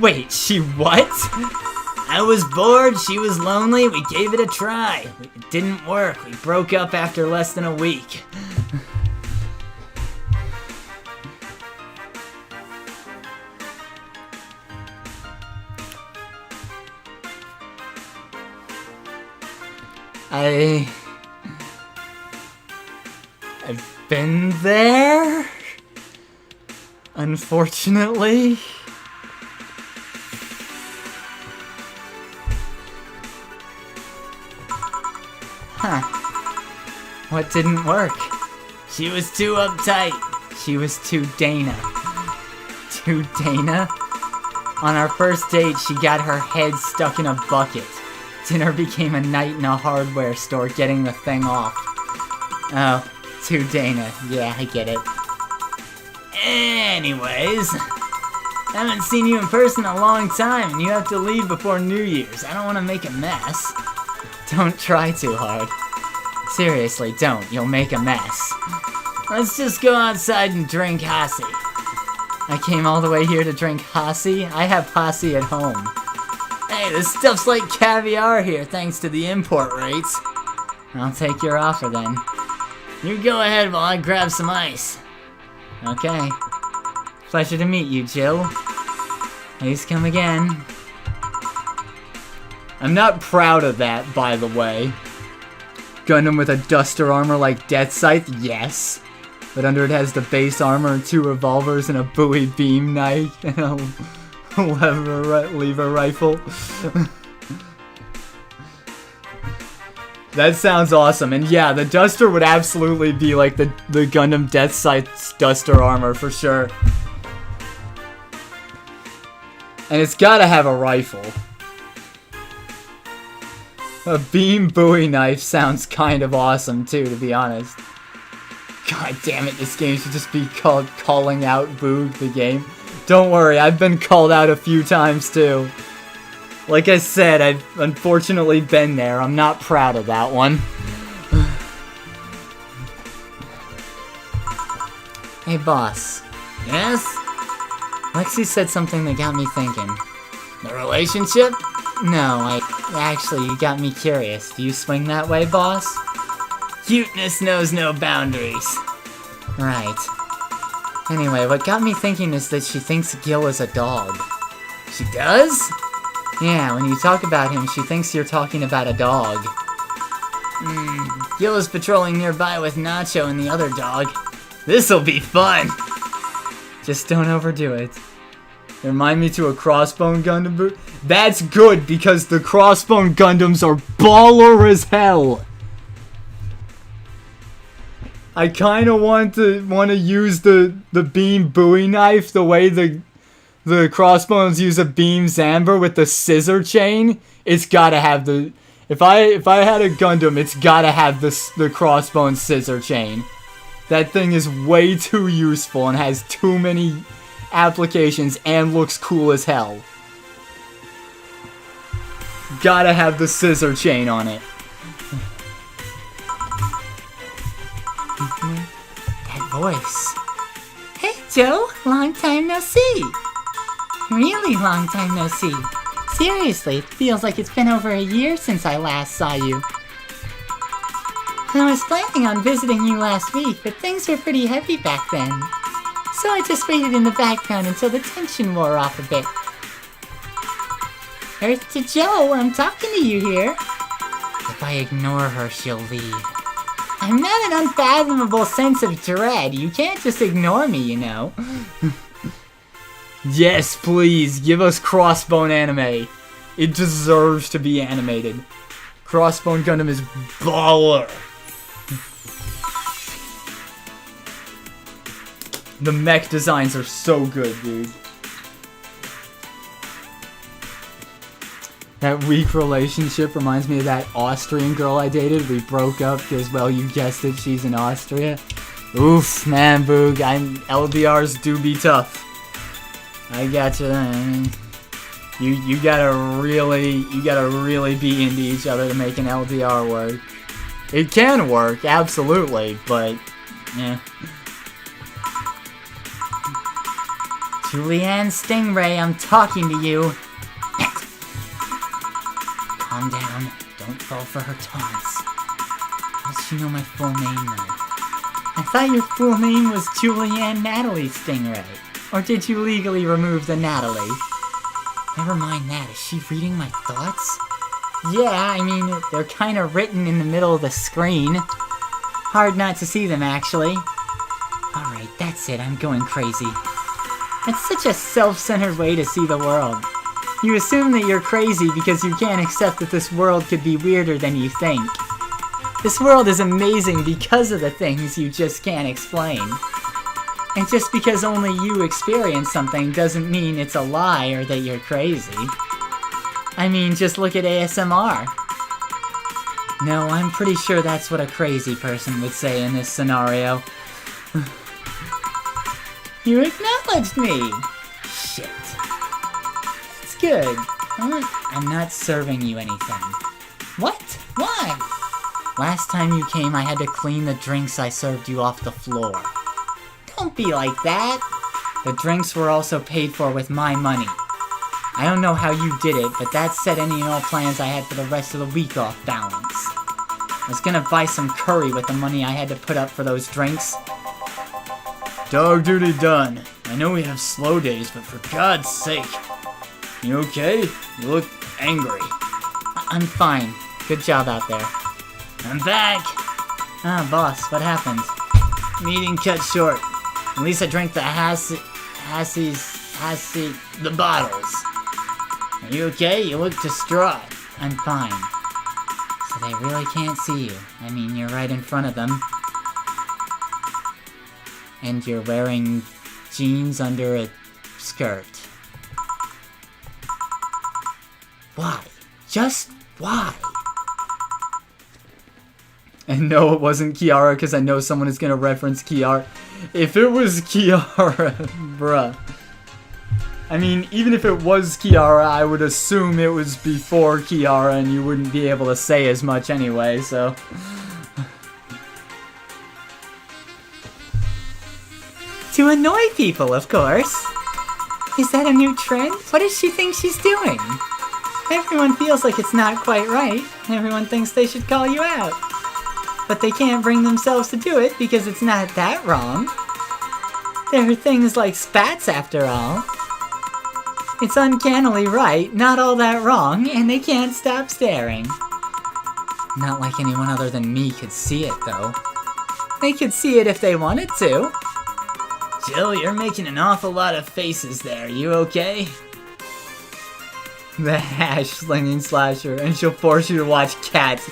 Wait, she what? I was bored, she was lonely, we gave it a try. It didn't work. We broke up after less than a week. I've been there, unfortunately. Huh. What didn't work? She was too uptight. She was too Dana. Too Dana? On our first date, she got her head stuck in a bucket. Dinner became a night in a hardware store getting the thing off. Oh, too Dana. Yeah, I get it. Anyways, haven't seen you in person in a long time, and you have to leave before New Year's. I don't want to make a mess. Don't try too hard. Seriously, don't. You'll make a mess. Let's just go outside and drink Hasi. I came all the way here to drink Hasi. I have Hasi at home. Hey, this stuff's like caviar here, thanks to the import rates. I'll take your offer then. You go ahead while I grab some ice. Okay. Pleasure to meet you, Jill. Please come again. I'm not proud of that, by the way. Gundam with a duster armor like Death Scythe? Yes. But under it has the base armor and 2 revolvers and a Bowie beam knife and a lever rifle. That sounds awesome. And yeah, the duster would absolutely be like the Gundam Death Scythe's duster armor for sure. And it's gotta have a rifle. A beam Bowie knife sounds kind of awesome too, to be honest. God damn it, this game should just be called Calling Out Boog, the game. Don't worry, I've been called out a few times too. Like I said, I've unfortunately been there. I'm not proud of that one. Hey boss. Yes? Lexi said something that got me thinking. The relationship? No, actually, you got me curious. Do you swing that way, boss? Cuteness knows no boundaries. Right. Anyway, what got me thinking is that she thinks Gil is a dog. She does? Yeah, when you talk about him, she thinks you're talking about a dog. Gil is patrolling nearby with Nacho and the other dog. This'll be fun! Just don't overdo it. Remind me to a Crossbone Gundam boot? That's good, because the Crossbone Gundams are baller as hell! I kinda want to use the beam Bowie knife the way the Crossbones use a beam Zamber with the scissor chain. It's gotta have the... If I had a Gundam, it's gotta have the Crossbone scissor chain. That thing is way too useful and has too many applications and looks cool as hell. Gotta have the scissor chain on it. That voice. Hey, Joe. Long time no see. Really long time no see. Seriously, it feels like it's been over a year since I last saw you. I was planning on visiting you last week, but things were pretty heavy back then. So I just waited in the background until the tension wore off a bit. Earth to Joe, I'm talking to you here. If I ignore her, she'll leave. I'm not an unfathomable sense of dread. You can't just ignore me, you know. Yes, please, give us Crossbone anime. It deserves to be animated. Crossbone Gundam is baller. The mech designs are so good, dude. That weak relationship reminds me of that Austrian girl I dated. We broke up because, well, you guessed it, she's in Austria. Oof, man, Boog, LDRs do be tough. I gotcha then. You gotta really be into each other to make an LDR work. It can work, absolutely, but yeah. Julianne Stingray, I'm talking to you. Calm down. Don't fall for her taunts. How does she know my full name though? I thought your full name was Julianne Natalie Stingray. Or did you legally remove the Natalie? Never mind that. Is she reading my thoughts? Yeah, I mean, they're kind of written in the middle of the screen. Hard not to see them, actually. Alright, that's it. I'm going crazy. That's such a self-centered way to see the world. You assume that you're crazy because you can't accept that this world could be weirder than you think. This world is amazing because of the things you just can't explain. And just because only you experience something doesn't mean it's a lie or that you're crazy. I mean, just look at ASMR. No, I'm pretty sure that's what a crazy person would say in this scenario. You acknowledged me! Shit. It's good. I'm not serving you anything. What? Why? Last time you came, I had to clean the drinks I served you off the floor. Don't be like that. The drinks were also paid for with my money. I don't know how you did it, but that set any and all plans I had for the rest of the week off balance. I was gonna buy some curry with the money I had to put up for those drinks. Dog duty done. I know we have slow days, but for God's sake. You okay? You look angry. I'm fine. Good job out there. I'm back. Ah, boss, what happened? Meeting cut short. At least I drank the the bottles. Are you okay? You look distraught. I'm fine. So they really can't see you. I mean, you're right in front of them. And you're wearing jeans under a skirt. Why? Just why? And no, it wasn't Kiara, because I know someone is going to reference Kiara. If it was Kiara, bruh. I mean, even if it was Kiara, I would assume it was before Kiara, and you wouldn't be able to say as much anyway, so... To annoy people, of course. Is that a new trend? What does she think she's doing? Everyone feels like it's not quite right. Everyone thinks they should call you out. But they can't bring themselves to do it because it's not that wrong. There are things like spats, after all. It's uncannily right, not all that wrong, and they can't stop staring. Not like anyone other than me could see it, though. They could see it if they wanted to. Jill, you're making an awful lot of faces there. You okay? The hash slinging slasher, and she'll force you to watch cats.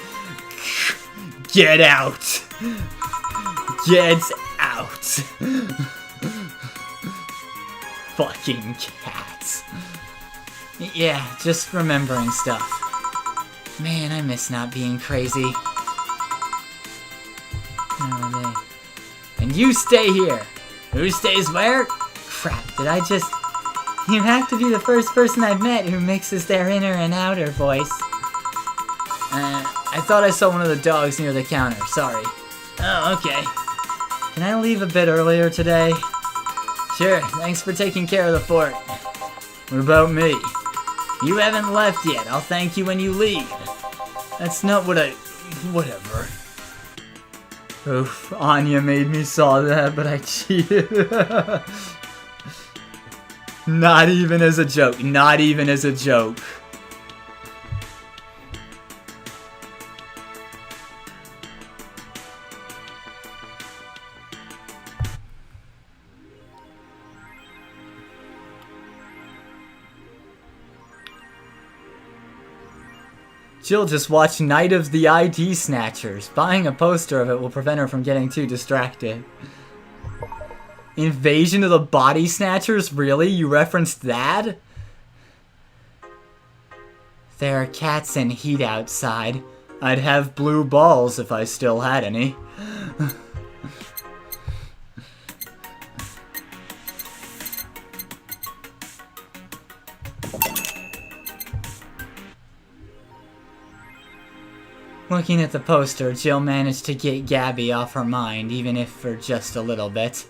Get out! Get out! Fucking cats. Yeah, just remembering stuff. Man, I miss not being crazy. And you stay here. Who stays where? Crap, did I just... You have to be the first person I've met who mixes their inner and outer voice. I thought I saw one of the dogs near the counter. Sorry. Oh, okay. Can I leave a bit earlier today? Sure, thanks for taking care of the fort. What about me? You haven't left yet. I'll thank you when you leave. That's not what I... Whatever. Oof, Anya made me saw that, but I cheated. Not even as a joke. Not even as a joke. Jill just watched Night of the ID Snatchers. Buying a poster of it will prevent her from getting too distracted. Invasion of the Body Snatchers? Really? You referenced that? There are cats in heat outside. I'd have blue balls if I still had any. Looking at the poster, Jill managed to get Gabby off her mind, even if for just a little bit.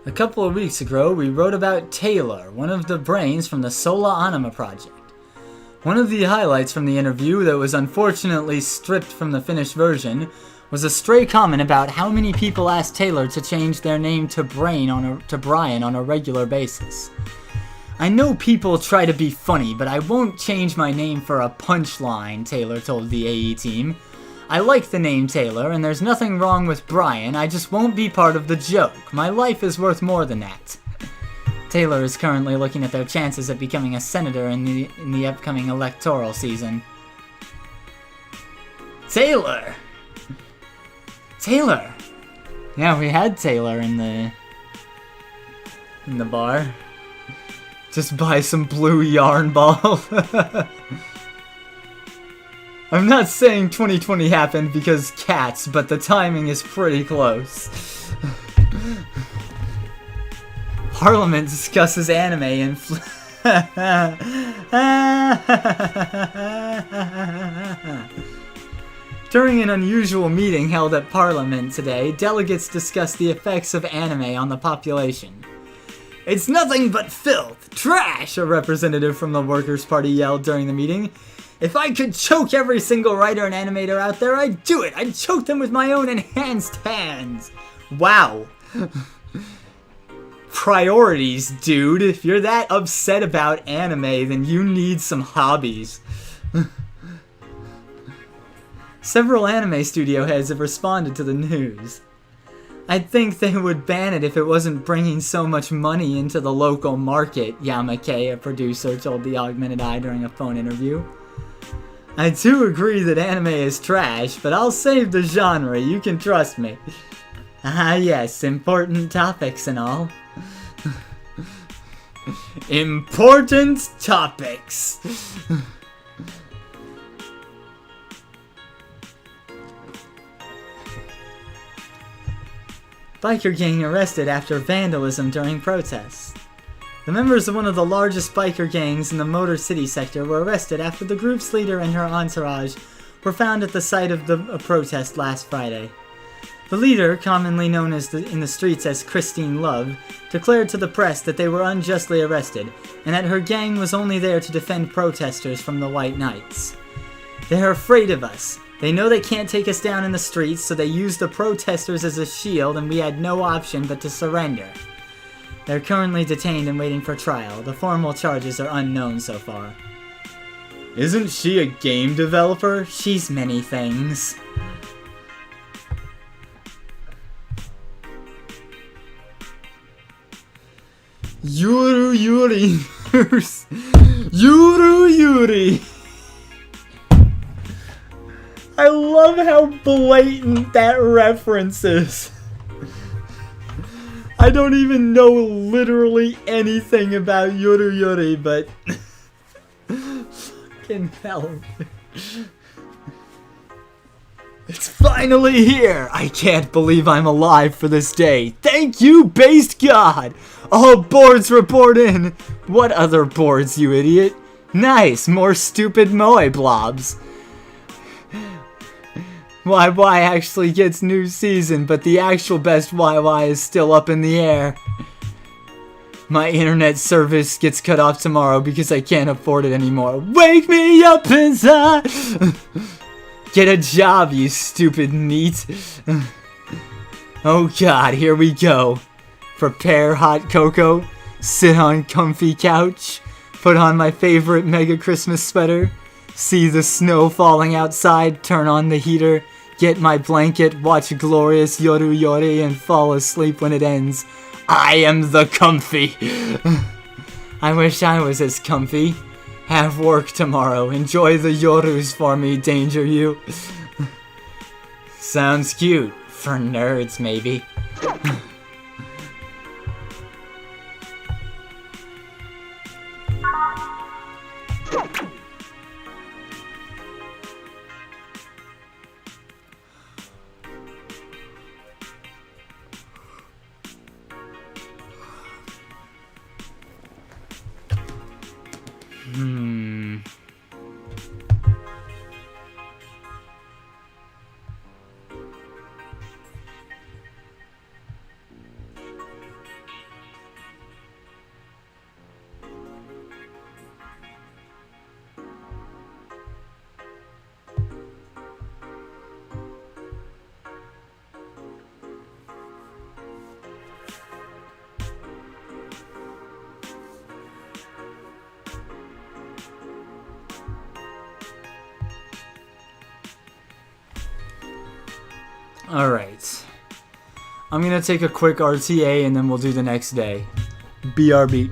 A couple of weeks ago, we wrote about Taylor, one of the brains from the Sola Anima project. One of the highlights from the interview that was unfortunately stripped from the finished version was a stray comment about how many people asked Taylor to change their name to Brian on a regular basis. I know people try to be funny, but I won't change my name for a punchline, Taylor told the AE team. I like the name Taylor, and there's nothing wrong with Brian, I just won't be part of the joke. My life is worth more than that. Taylor is currently looking at their chances of becoming a senator in the upcoming electoral season. Taylor! Taylor! Yeah, we had Taylor in the bar. Just buy some blue yarn ball. I'm not saying 2020 happened because cats, but the timing is pretty close. Parliament discusses anime and During an unusual meeting held at Parliament today, delegates discussed the effects of anime on the population. It's nothing but filth! Trash! A representative from the Workers' Party yelled during the meeting. If I could choke every single writer and animator out there, I'd do it! I'd choke them with my own enhanced hands! Wow. Priorities, dude. If you're that upset about anime, then you need some hobbies. Several anime studio heads have responded to the news. I'd think they would ban it if it wasn't bringing so much money into the local market, Yamake, a producer, told the Augmented Eye during a phone interview. I do agree that anime is trash, but I'll save the genre, you can trust me. Ah yes, important topics and all. Important topics! Biker gang arrested after vandalism during protests. The members of one of the largest biker gangs in the Motor City sector were arrested after the group's leader and her entourage were found at the site of a protest last Friday. The leader, commonly known in the streets as Christine Love, declared to the press that they were unjustly arrested and that her gang was only there to defend protesters from the White Knights. They're afraid of us. They know they can't take us down in the streets, so they used the protesters as a shield and we had no option but to surrender. They're currently detained and waiting for trial. The formal charges are unknown so far. Isn't she a game developer? She's many things. Yuri. Yuri. I love how blatant that reference is. I don't even know literally anything about Yuri, but fucking hell. It's finally here! I can't believe I'm alive for this day. Thank you, based God! All boards report in! What other boards, you idiot? Nice, more stupid moe blobs. YY actually gets new season, but the actual best YY is still up in the air. My internet service gets cut off tomorrow because I can't afford it anymore. Wake me up inside! Get a job, you stupid neat. Oh god, here we go. Prepare hot cocoa, sit on comfy couch, put on my favorite mega Christmas sweater, see the snow falling outside, turn on the heater, get my blanket, watch glorious Yoru, and fall asleep when it ends. I am the comfy. I wish I was as comfy. Have work tomorrow. Enjoy the Yorus for me, Danger You. Sounds cute. For nerds, maybe. Alright. I'm gonna take a quick RTA and then we'll do the next day. BRB.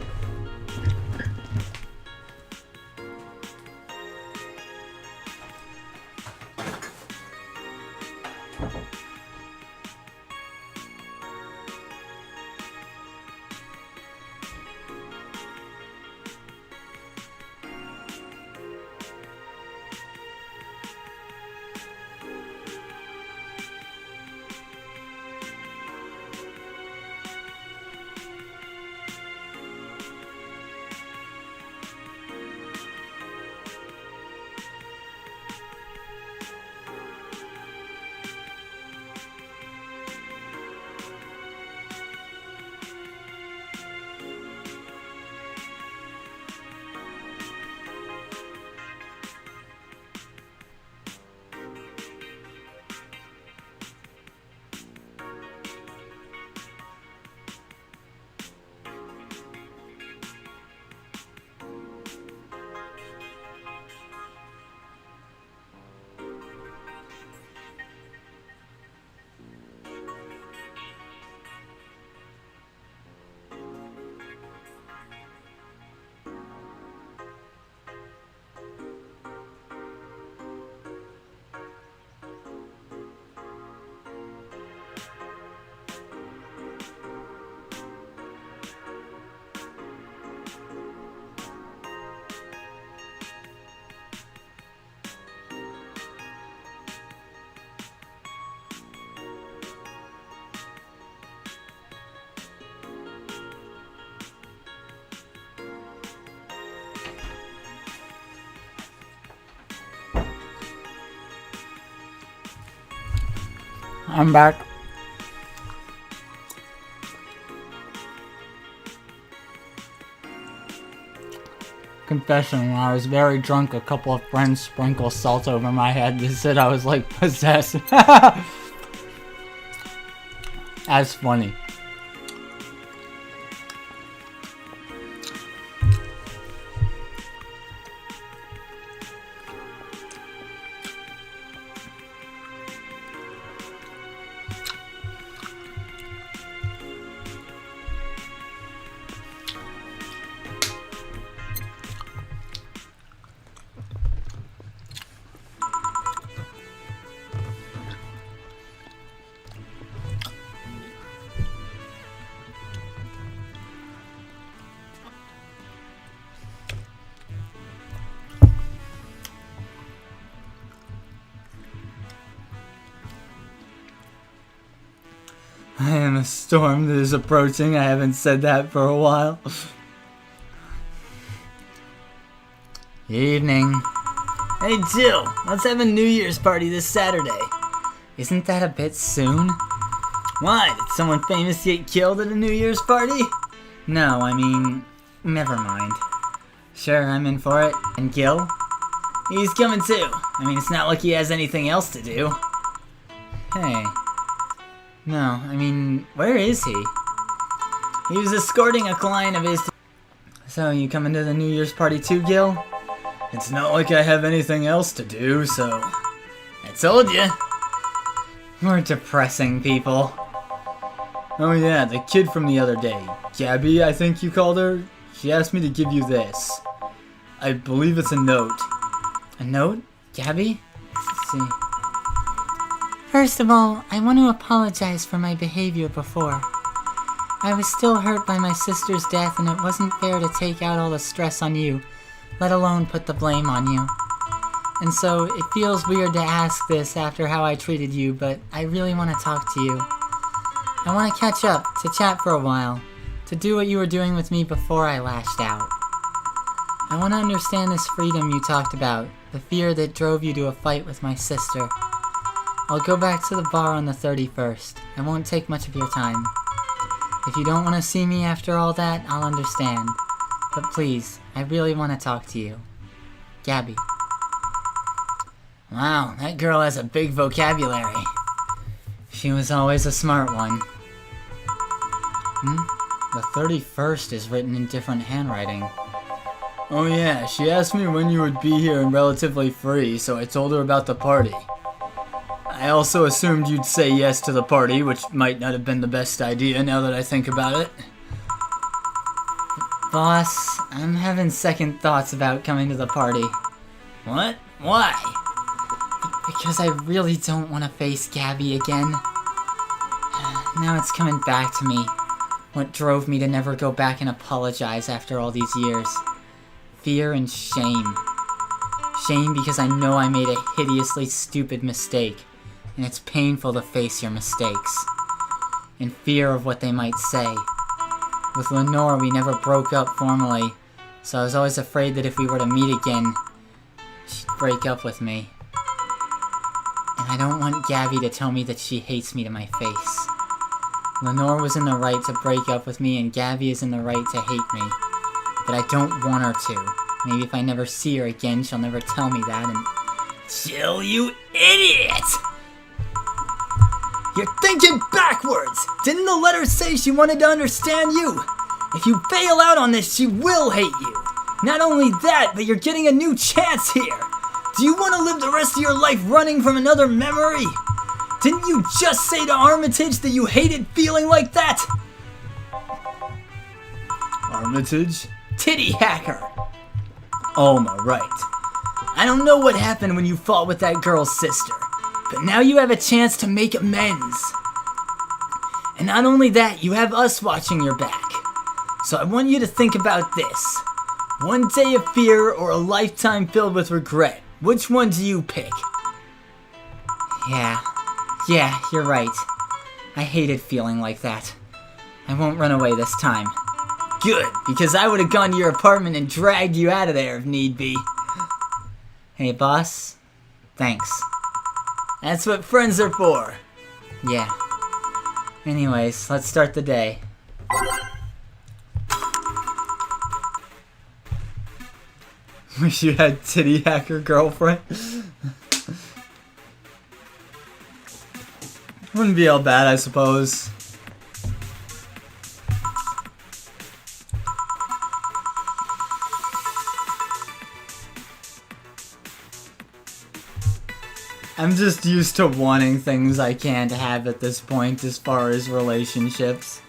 I'm back. Confession, when I was very drunk, a couple of friends sprinkled salt over my head. They said I was like possessed. That's funny. And the storm that is approaching. I haven't said that for a while. Evening. Hey Jill, let's have a New Year's party this Saturday. Isn't that a bit soon? Why? Did someone famous get killed at a New Year's party? No, I mean, never mind. Sure, I'm in for it. And Gil? He's coming too. I mean, it's not like he has anything else to do. Hey. No, I mean, where is he? He was escorting a client of his. So, you coming to the New Year's party too, Gil? It's not like I have anything else to do, so. I told you. We're depressing people. Oh yeah, the kid from the other day. Gabby, I think you called her. She asked me to give you this. I believe it's a note. A note? Gabby? Let's see. First of all, I want to apologize for my behavior before. I was still hurt by my sister's death, and it wasn't fair to take out all the stress on you, let alone put the blame on you. And so, it feels weird to ask this after how I treated you, but I really want to talk to you. I want to catch up, to chat for a while, to do what you were doing with me before I lashed out. I want to understand this freedom you talked about, the fear that drove you to a fight with my sister. I'll go back to the bar on the 31st. I won't take much of your time. If you don't want to see me after all that, I'll understand. But please, I really want to talk to you. Gabby. Wow, that girl has a big vocabulary. She was always a smart one. The 31st is written in different handwriting. Oh yeah, she asked me when you would be here and relatively free, so I told her about the party. I also assumed you'd say yes to the party, which might not have been the best idea now that I think about it. Boss, I'm having second thoughts about coming to the party. What? Why? Because I really don't want to face Gabby again. Now it's coming back to me. What drove me to never go back and apologize after all these years. Fear and shame. Shame because I know I made a hideously stupid mistake, and it's painful to face your mistakes. And fear of what they might say. With Lenore, we never broke up formally, so I was always afraid that if we were to meet again, she'd break up with me. And I don't want Gabby to tell me that she hates me to my face. Lenore was in the right to break up with me, and Gabby is in the right to hate me. But I don't want her to. Maybe if I never see her again, she'll never tell me that, and... Jill, you idiot! You're thinking backwards! Didn't the letter say she wanted to understand you? If you fail out on this, she will hate you. Not only that, but you're getting a new chance here. Do you want to live the rest of your life running from another memory? Didn't you just say to Armitage that you hated feeling like that? Armitage? Titty hacker. Alma, right. I don't know what happened when you fought with that girl's sister, but now you have a chance to make amends. And not only that, you have us watching your back. So I want you to think about this. One day of fear or a lifetime filled with regret. Which one do you pick? Yeah, you're right. I hated feeling like that. I won't run away this time. Good, because I would have gone to your apartment and dragged you out of there if need be. Hey, boss. Thanks. That's what friends are for. Yeah. Anyways, let's start the day. Wish you had titty hacker girlfriend. Wouldn't be all bad, I suppose. I'm just used to wanting things I can't have at this point as far as relationships.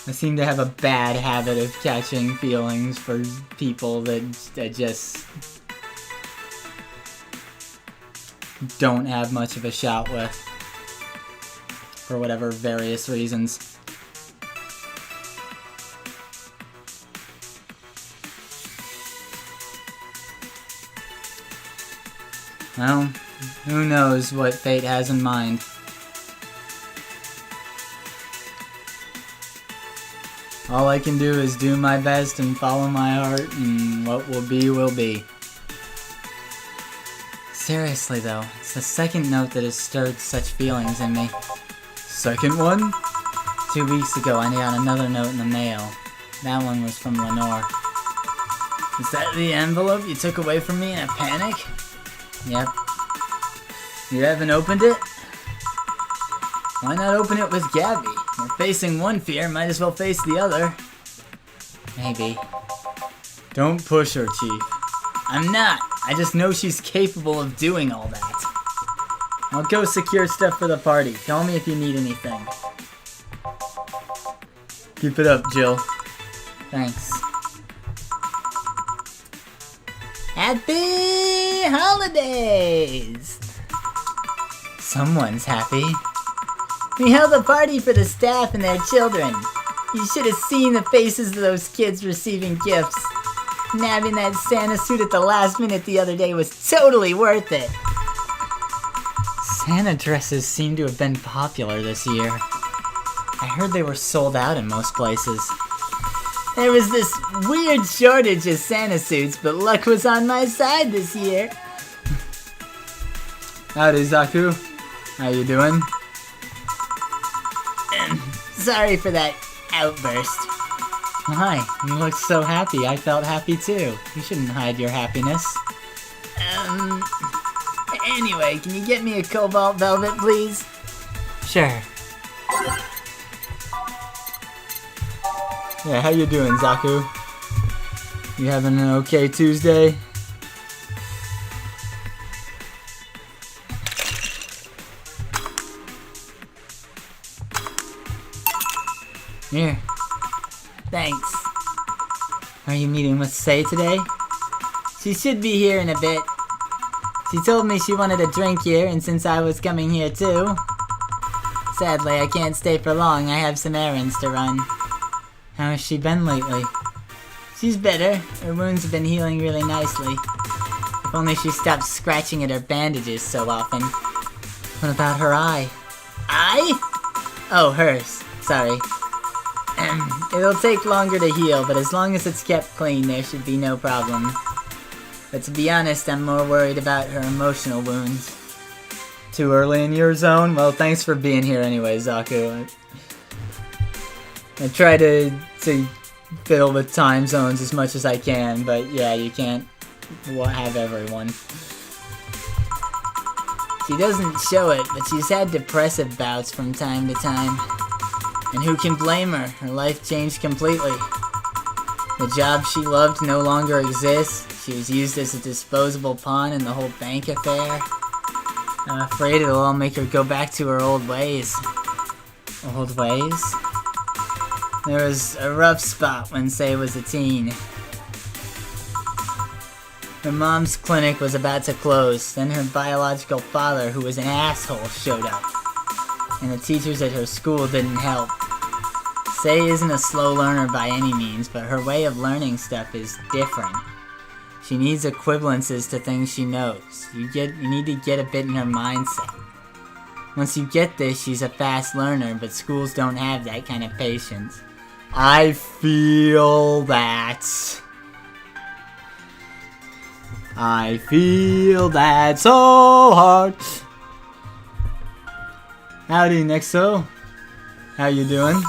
I seem to have a bad habit of catching feelings for people that I just don't have much of a shot with, for whatever various reasons. Well, Who knows what fate has in mind? All I can do is do my best and follow my heart, and what will be, will be. Seriously though, it's the second note that has stirred such feelings in me. Second one? 2 weeks ago I got another note in the mail. That one was from Lenore. Is that the envelope you took away from me in a panic? Yep. You haven't opened it? Why not open it with Gabby? You're facing one fear, might as well face the other. Maybe. Don't push her, Chief. I'm not. I just know she's capable of doing all that. I'll go secure stuff for the party. Call me if you need anything. Keep it up, Jill. Thanks. Happy holidays! Someone's happy. We held a party for the staff and their children. You should have seen the faces of those kids receiving gifts. Nabbing that Santa suit at the last minute the other day was totally worth it. Santa dresses seem to have been popular this year. I heard they were sold out in most places. There was this weird shortage of Santa suits, but luck was on my side this year. Howdy, Zaku. How you doing? Sorry for that outburst. Why? You looked so happy. I felt happy too. You shouldn't hide your happiness. Anyway, can you get me a cobalt velvet, please? Sure. Yeah, how you doing, Zaku? You having an okay Tuesday? Here. Thanks. Are you meeting with Sei today? She should be here in a bit. She told me she wanted a drink here, and since I was coming here too. Sadly, I can't stay for long. I have some errands to run. How has she been lately? She's better. Her wounds have been healing really nicely. If only she stopped scratching at her bandages so often. What about her eye? Eye? Oh, hers. Sorry. It'll take longer to heal, but as long as it's kept clean, there should be no problem. But to be honest, I'm more worried about her emotional wounds. Too early in your zone? Well, thanks for being here anyway, Zaku. I try to fiddle with time zones as much as I can, but yeah, you can't have everyone. She doesn't show it, but she's had depressive bouts from time to time. And who can blame her? Her life changed completely. The job she loved no longer exists. She was used as a disposable pawn in the whole bank affair. I'm afraid it'll all make her go back to her old ways. Old ways? There was a rough spot when Sei was a teen. Her mom's clinic was about to close, then her biological father, who was an asshole, showed up. And the teachers at her school didn't help. Sei isn't a slow learner by any means, but her way of learning stuff is different. She needs equivalences to things she knows. You need to get a bit in her mindset. Once you get this, she's a fast learner, but schools don't have that kind of patience. I feel that. I feel that so hard. Howdy, Nexo. How you doing?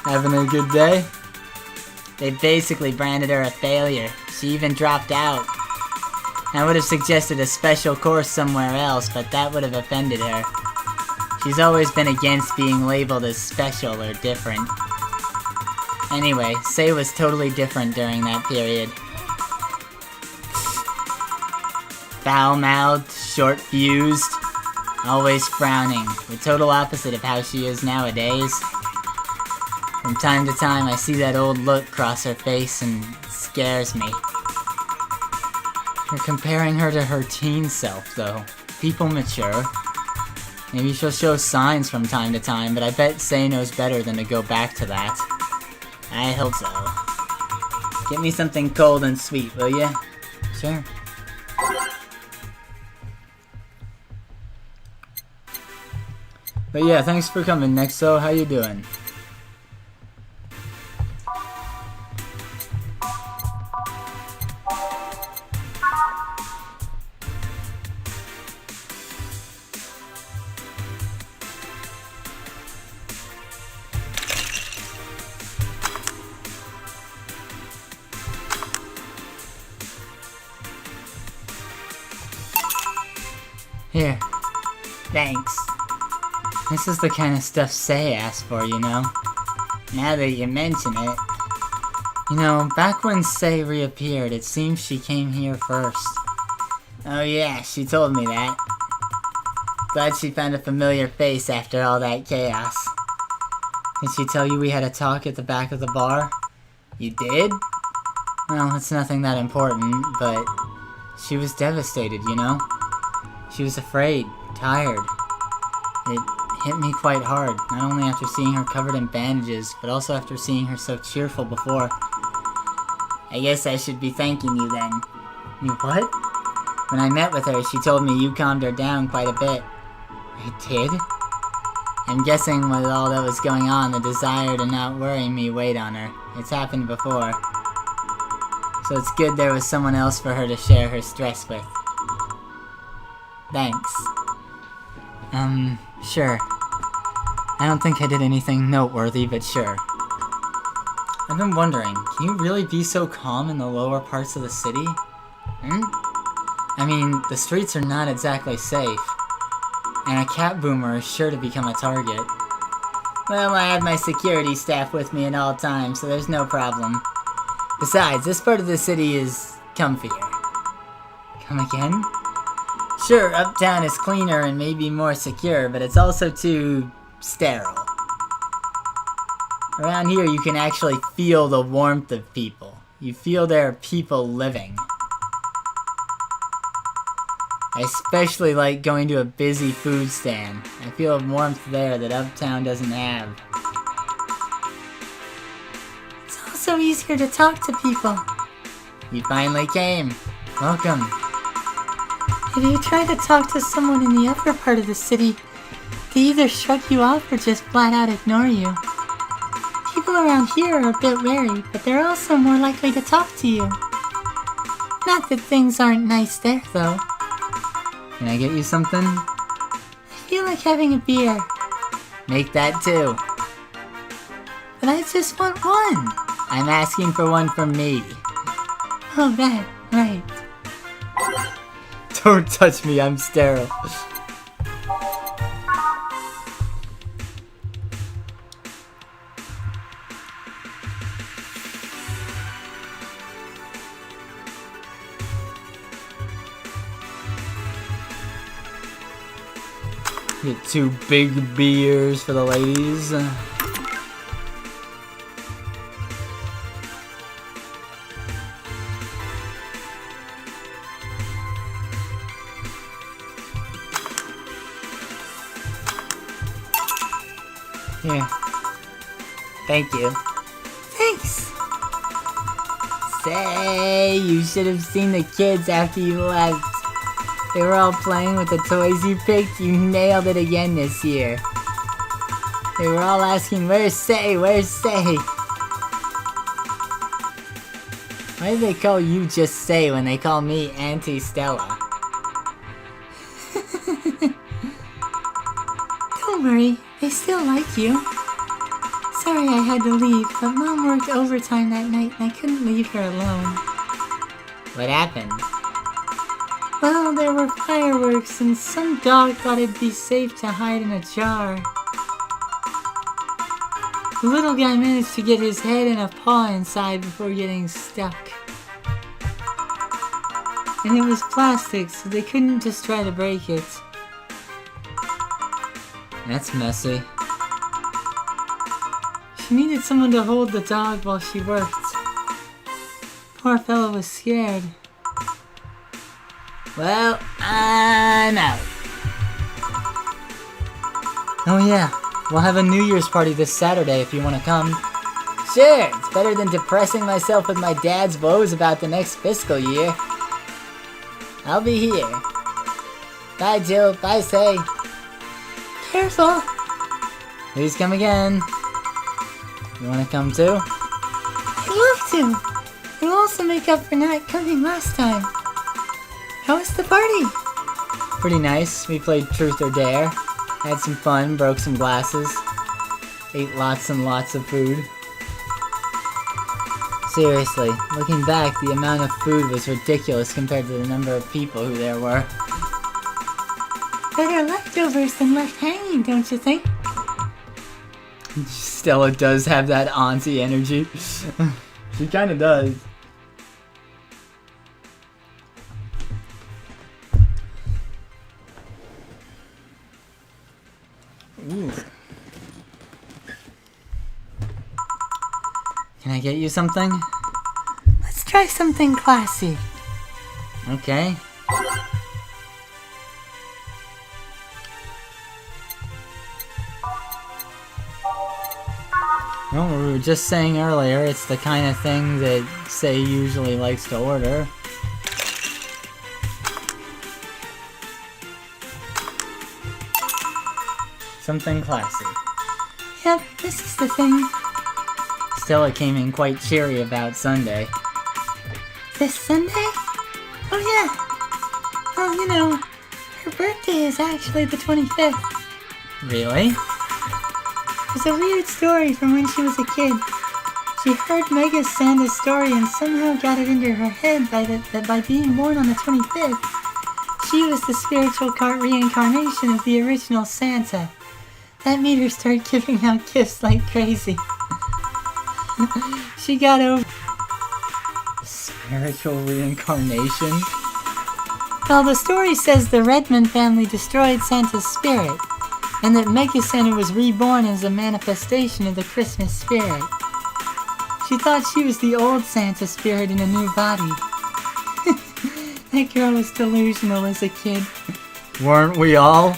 Having a good day? They basically branded her a failure. She even dropped out. I would have suggested a special course somewhere else, but that would have offended her. She's always been against being labeled as special or different. Anyway, Sei was totally different during that period. Foul-mouthed, short-fused, always frowning, the total opposite of how she is nowadays. From time to time, I see that old look cross her face and it scares me. You're comparing her to her teen self, though. People mature. Maybe she'll show signs from time to time, but I bet Sei knows better than to go back to that. I hope so. Get me something cold and sweet, will ya? Sure. But yeah, thanks for coming, Nexo. How you doing? Here. Thanks. This is the kind of stuff Say asked for, you know? Now that you mention it. You know, back when Say reappeared, it seems she came here first. Oh yeah, she told me that. Glad she found a familiar face after all that chaos. Did she tell you we had a talk at the back of the bar? You did? Well, it's nothing that important, but she was devastated, you know? She was afraid, tired. It hit me quite hard, not only after seeing her covered in bandages, but also after seeing her so cheerful before. I guess I should be thanking you then. You what? When I met with her, she told me you calmed her down quite a bit. I did? I'm guessing with all that was going on, the desire to not worry me weighed on her. It's happened before. So it's good there was someone else for her to share her stress with. Thanks. Sure. I don't think I did anything noteworthy, but sure. I've been wondering, can you really be so calm in the lower parts of the city? I mean, the streets are not exactly safe, and a cat boomer is sure to become a target. Well, I have my security staff with me at all times, so there's no problem. Besides, this part of the city is comfier. Come again? Sure, uptown is cleaner and maybe more secure, but it's also too sterile. Around here, you can actually feel the warmth of people. You feel there are people living. I especially like going to a busy food stand. I feel a warmth there that uptown doesn't have. It's also easier to talk to people. You finally came. Welcome. If you try to talk to someone in the upper part of the city, they either shrug you off or just flat out ignore you. People around here are a bit wary, but they're also more likely to talk to you. Not that things aren't nice there, though. Can I get you something? I feel like having a beer, Make that too. but I just want one. I'm asking for one from me. Oh, that, right. Don't touch me, I'm sterile. Get 2 big beers for the ladies. Here. Thank you. Thanks. Say, you should have seen the kids after you left. They were all playing with the toys you picked. You nailed it again this year. They were all asking, where's Say? Where's Say? Why do they call you just Say when they call me Auntie Stella? Don't worry, they still like you. Sorry I had to leave, but Mom worked overtime that night and I couldn't leave her alone. What happened? Well, there were fireworks and some dog thought it'd be safe to hide in a jar. The little guy managed to get his head and a paw inside before getting stuck. And it was plastic, so they couldn't just try to break it. That's messy. She needed someone to hold the dog while she worked. Poor fellow was scared. Well, I'm out. Oh yeah, we'll have a New Year's party this Saturday if you want to come. Sure, it's better than depressing myself with my dad's woes about the next fiscal year. I'll be here. Bye, Jill. Bye, Say. Careful! Please come again. You wanna come too? I'd love to. It'll also make up for not coming last time. How was the party? Pretty nice. We played Truth or Dare. Had some fun, broke some glasses. Ate lots and lots of food. Seriously, looking back, the amount of food was ridiculous compared to the number of people who there were. Better leftovers than left hanging, don't you think? Stella does have that auntie energy. She kinda does. Ooh. Can I get you something? Let's try something classy. Okay. Well, we were just saying earlier, it's the kind of thing that Say usually likes to order. Something classy. Yep, this is the thing. Stella came in quite cheery about Sunday. This Sunday? Oh yeah. Well, you know, her birthday is actually the 25th. Really? There's a weird story from when she was a kid. She heard Mega Santa's story and somehow got it into her head that by being born on the 25th, she was the spiritual reincarnation of the original Santa. That made her start giving out gifts like crazy. She got over... Spiritual reincarnation? Well, the story says the Redmond family destroyed Santa's spirit, and that Mega Santa was reborn as a manifestation of the Christmas spirit. She thought she was the old Santa spirit in a new body. That girl was delusional as a kid. Weren't we all?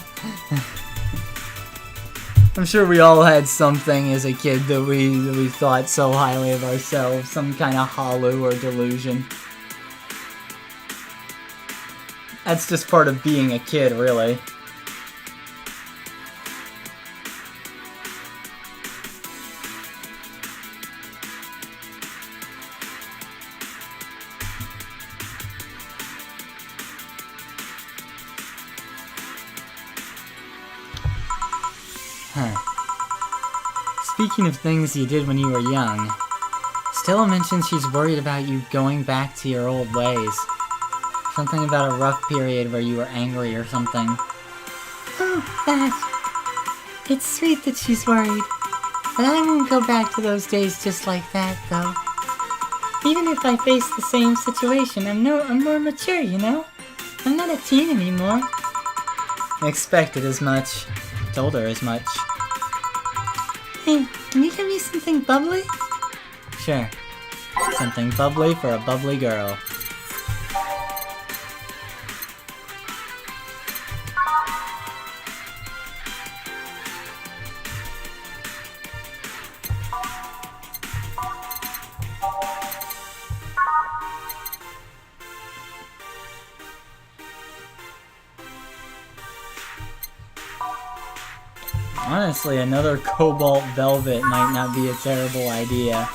I'm sure we all had something as a kid that we thought so highly of ourselves, some kind of hollow or delusion. That's just part of being a kid, really. Speaking of things you did when you were young, Stella mentioned she's worried about you going back to your old ways. Something about a rough period where you were angry or something. Oh, that. It's sweet that she's worried. But I won't go back to those days just like that, though. Even if I face the same situation, I'm more mature, you know? I'm not a teen anymore. Expected as much. Told her as much. Hey, can you give me something bubbly? Sure. Something bubbly for a bubbly girl. Honestly, another cobalt velvet might not be a terrible idea.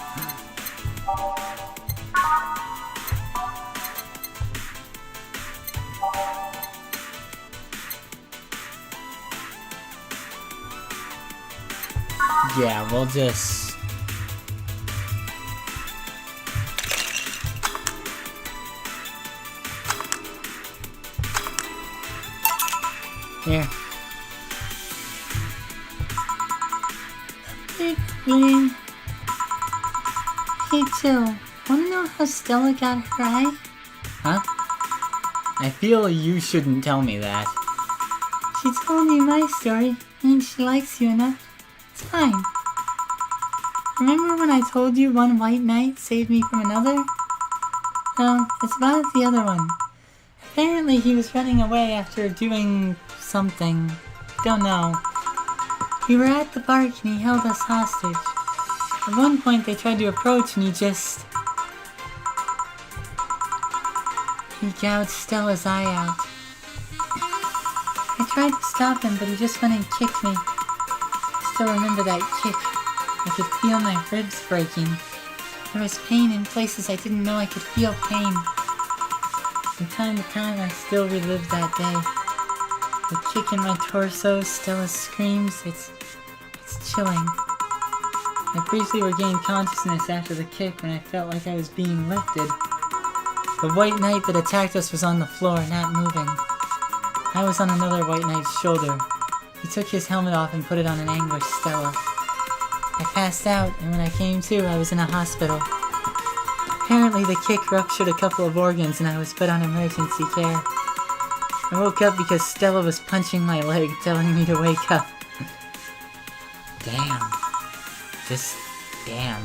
Yeah, we'll just... Here. Hey Jill, wanna know how Stella got her eye? Huh? I feel you shouldn't tell me that. She told you my story, means she likes you enough. It's fine. Remember when I told you one white knight saved me from another? Well, it's about the other one. Apparently he was running away after doing something. Don't know. We were at the park and he held us hostage. At one point they tried to approach and he gouged Stella's eye out. I tried to stop him, but he just went and kicked me. still remember that kick. I could feel my ribs breaking. There was pain in places I didn't know I could feel pain. From time to time, I still relive that day. The kick in my torso, Stella's screams, it's chilling. I briefly regained consciousness after the kick when I felt like I was being lifted. The white knight that attacked us was on the floor, not moving. I was on another white knight's shoulder. He took his helmet off and put it on an anguished Stella. I passed out, and when I came to, I was in a hospital. Apparently the kick ruptured a couple of organs and I was put on emergency care. I woke up because Stella was punching my leg, telling me to wake up. Damn. Just damn.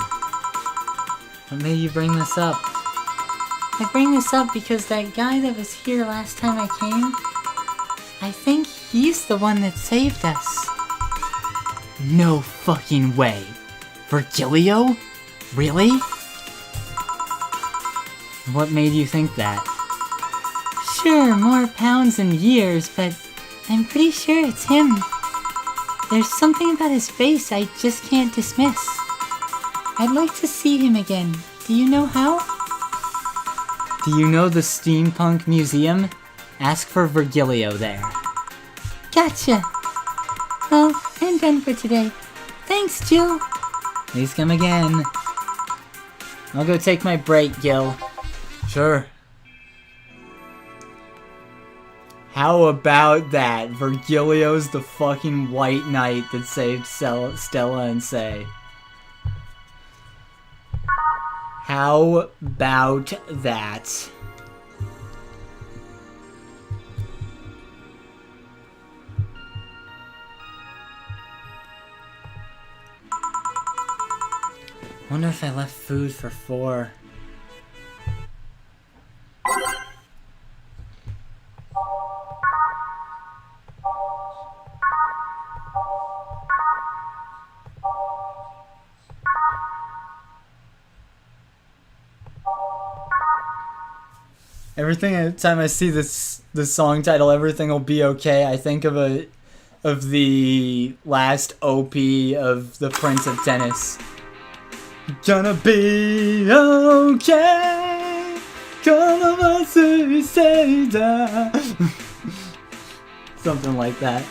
What made you bring this up? I bring this up because that guy that was here last time I came, I think he's the one that saved us. No fucking way. Virgilio? Really? What made you think that? Sure, more pounds and years, but I'm pretty sure it's him. There's something about his face I just can't dismiss. I'd like to see him again. Do you know how? Do you know the Steampunk Museum? Ask for Virgilio there. Gotcha. Well, I'm done for today. Thanks, Jill. Please come again. I'll go take my break, Gil. Sure. How about that? Virgilio's the fucking white knight that saved Stella and Say. How about that? Wonder if I left food for 4. Every time I see the song title, Everything Will Be Okay, I think of the last OP of the Prince of Tennis. Gonna be okay. Gonna say that. Something like that.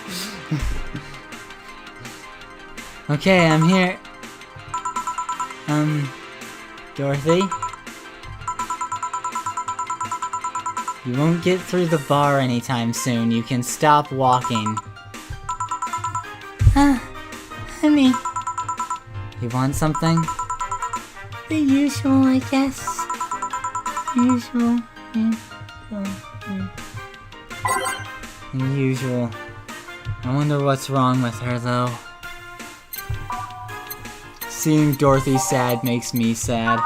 Okay, I'm here. Dorothy? You won't get through the bar anytime soon. You can stop walking. Honey, You want something? the usual, I guess. Usual. Unusual. I wonder what's wrong with her, though. Seeing Dorothy sad makes me sad.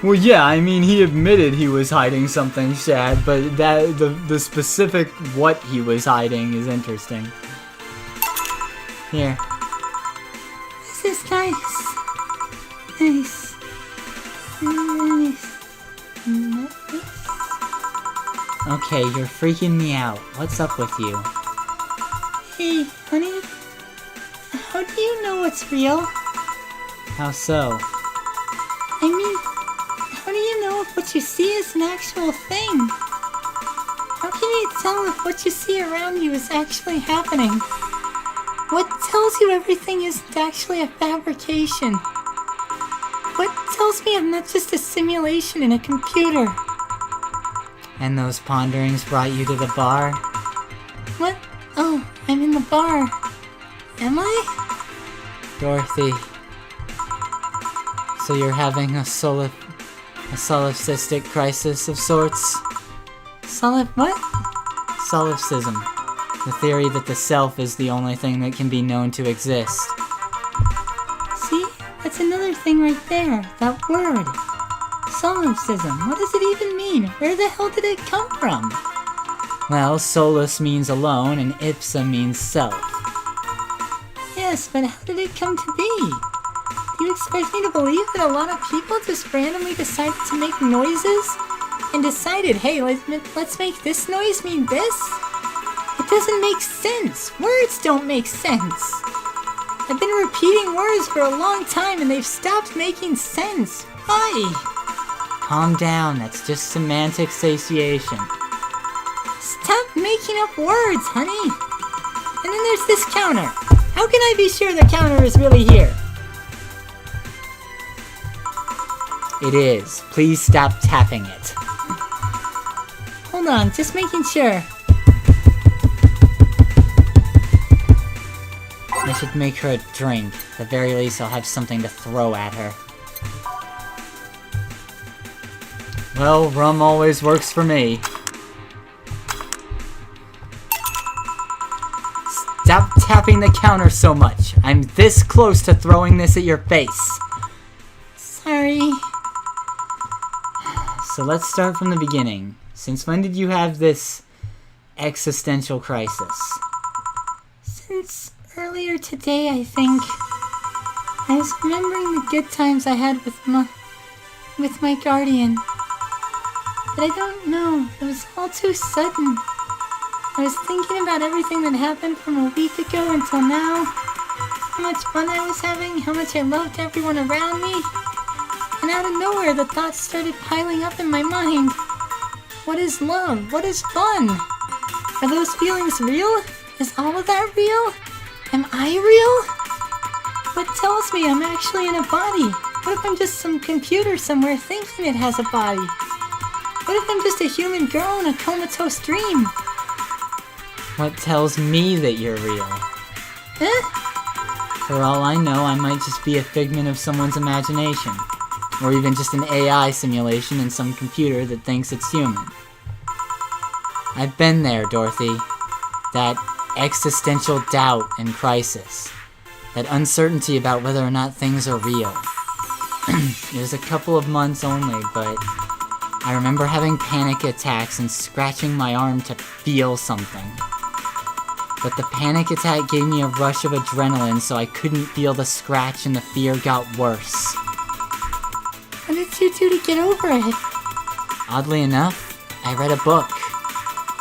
Well, yeah, I mean, he admitted he was hiding something sad, but that the specific what he was hiding is interesting. Here. This is nice. Nice. Nice. Nice. Okay, you're freaking me out. What's up with you? Hey, honey. How do you know what's real? How so? I mean, how do you know if what you see is an actual thing? How can you tell if what you see around you is actually happening? What tells you everything isn't actually a fabrication? What tells me I'm not just a simulation in a computer? And those ponderings brought you to the bar? What? Oh, I'm in the bar. Am I? Dorothy. So you're having a solipsistic crisis of sorts? Solid what? Solipsism. The theory that the self is the only thing that can be known to exist. See? That's another thing right there. That word. Solipsism. What does it even mean? Where the hell did it come from? Well, solus means alone and ipsa means self. Yes, but how did it come to be? You expect me to believe that a lot of people just randomly decided to make noises? And decided, hey, let's make this noise mean this? It doesn't make sense. Words don't make sense. I've been repeating words for a long time and they've stopped making sense. Why? Calm down, that's just semantic satiation. Stop making up words, honey. And then there's this counter. How can I be sure the counter is really here? It is. Please stop tapping it. Hold on, just making sure. I should make her a drink. At the very least, I'll have something to throw at her. Well, rum always works for me. Stop tapping the counter so much. I'm this close to throwing this at your face. Sorry. So let's start from the beginning. Since when did you have this existential crisis? Since earlier today, I think. I was remembering the good times I had with my guardian. But I don't know, it was all too sudden. I was thinking about everything that happened from a week ago until now. How much fun I was having, how much I loved everyone around me. And out of nowhere, the thoughts started piling up in my mind. What is love? What is fun? Are those feelings real? Is all of that real? Am I real? What tells me I'm actually in a body? What if I'm just some computer somewhere thinking it has a body? What if I'm just a human girl in a comatose dream? What tells me that you're real? For all I know, I might just be a figment of someone's imagination. Or even just an AI simulation in some computer that thinks it's human. I've been there, Dorothy. That existential doubt and crisis. That uncertainty about whether or not things are real. It was a couple of months only, but I remember having panic attacks and scratching my arm to feel something. But the panic attack gave me a rush of adrenaline, so I couldn't feel the scratch and the fear got worse. What did you do to get over it? Oddly enough, I read a book.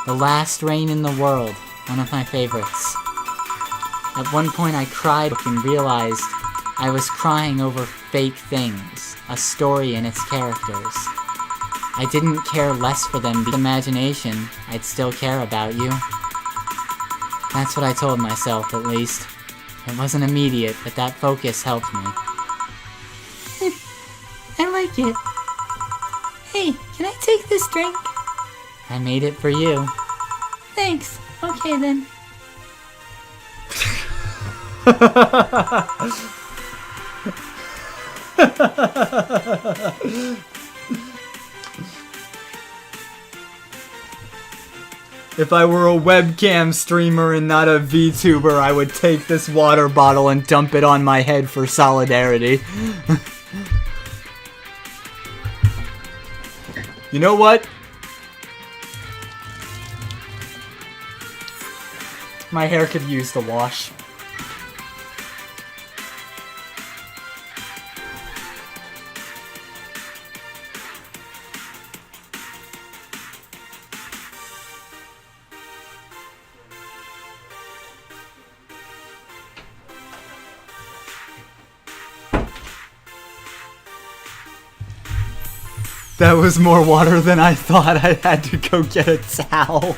The Last Rain in the World, one of my favorites. At one point I cried and realized I was crying over fake things, a story and its characters. I didn't care less for them because imagination, I'd still care about you. That's what I told myself, at least. It wasn't immediate, but that focus helped me. I like it. Hey, can I take this drink? I made it for you. Thanks. Okay then. If I were a webcam streamer and not a VTuber, I would take this water bottle and dump it on my head for solidarity. You know what? My hair could use the wash. That was more water than I thought. I had to go get a towel.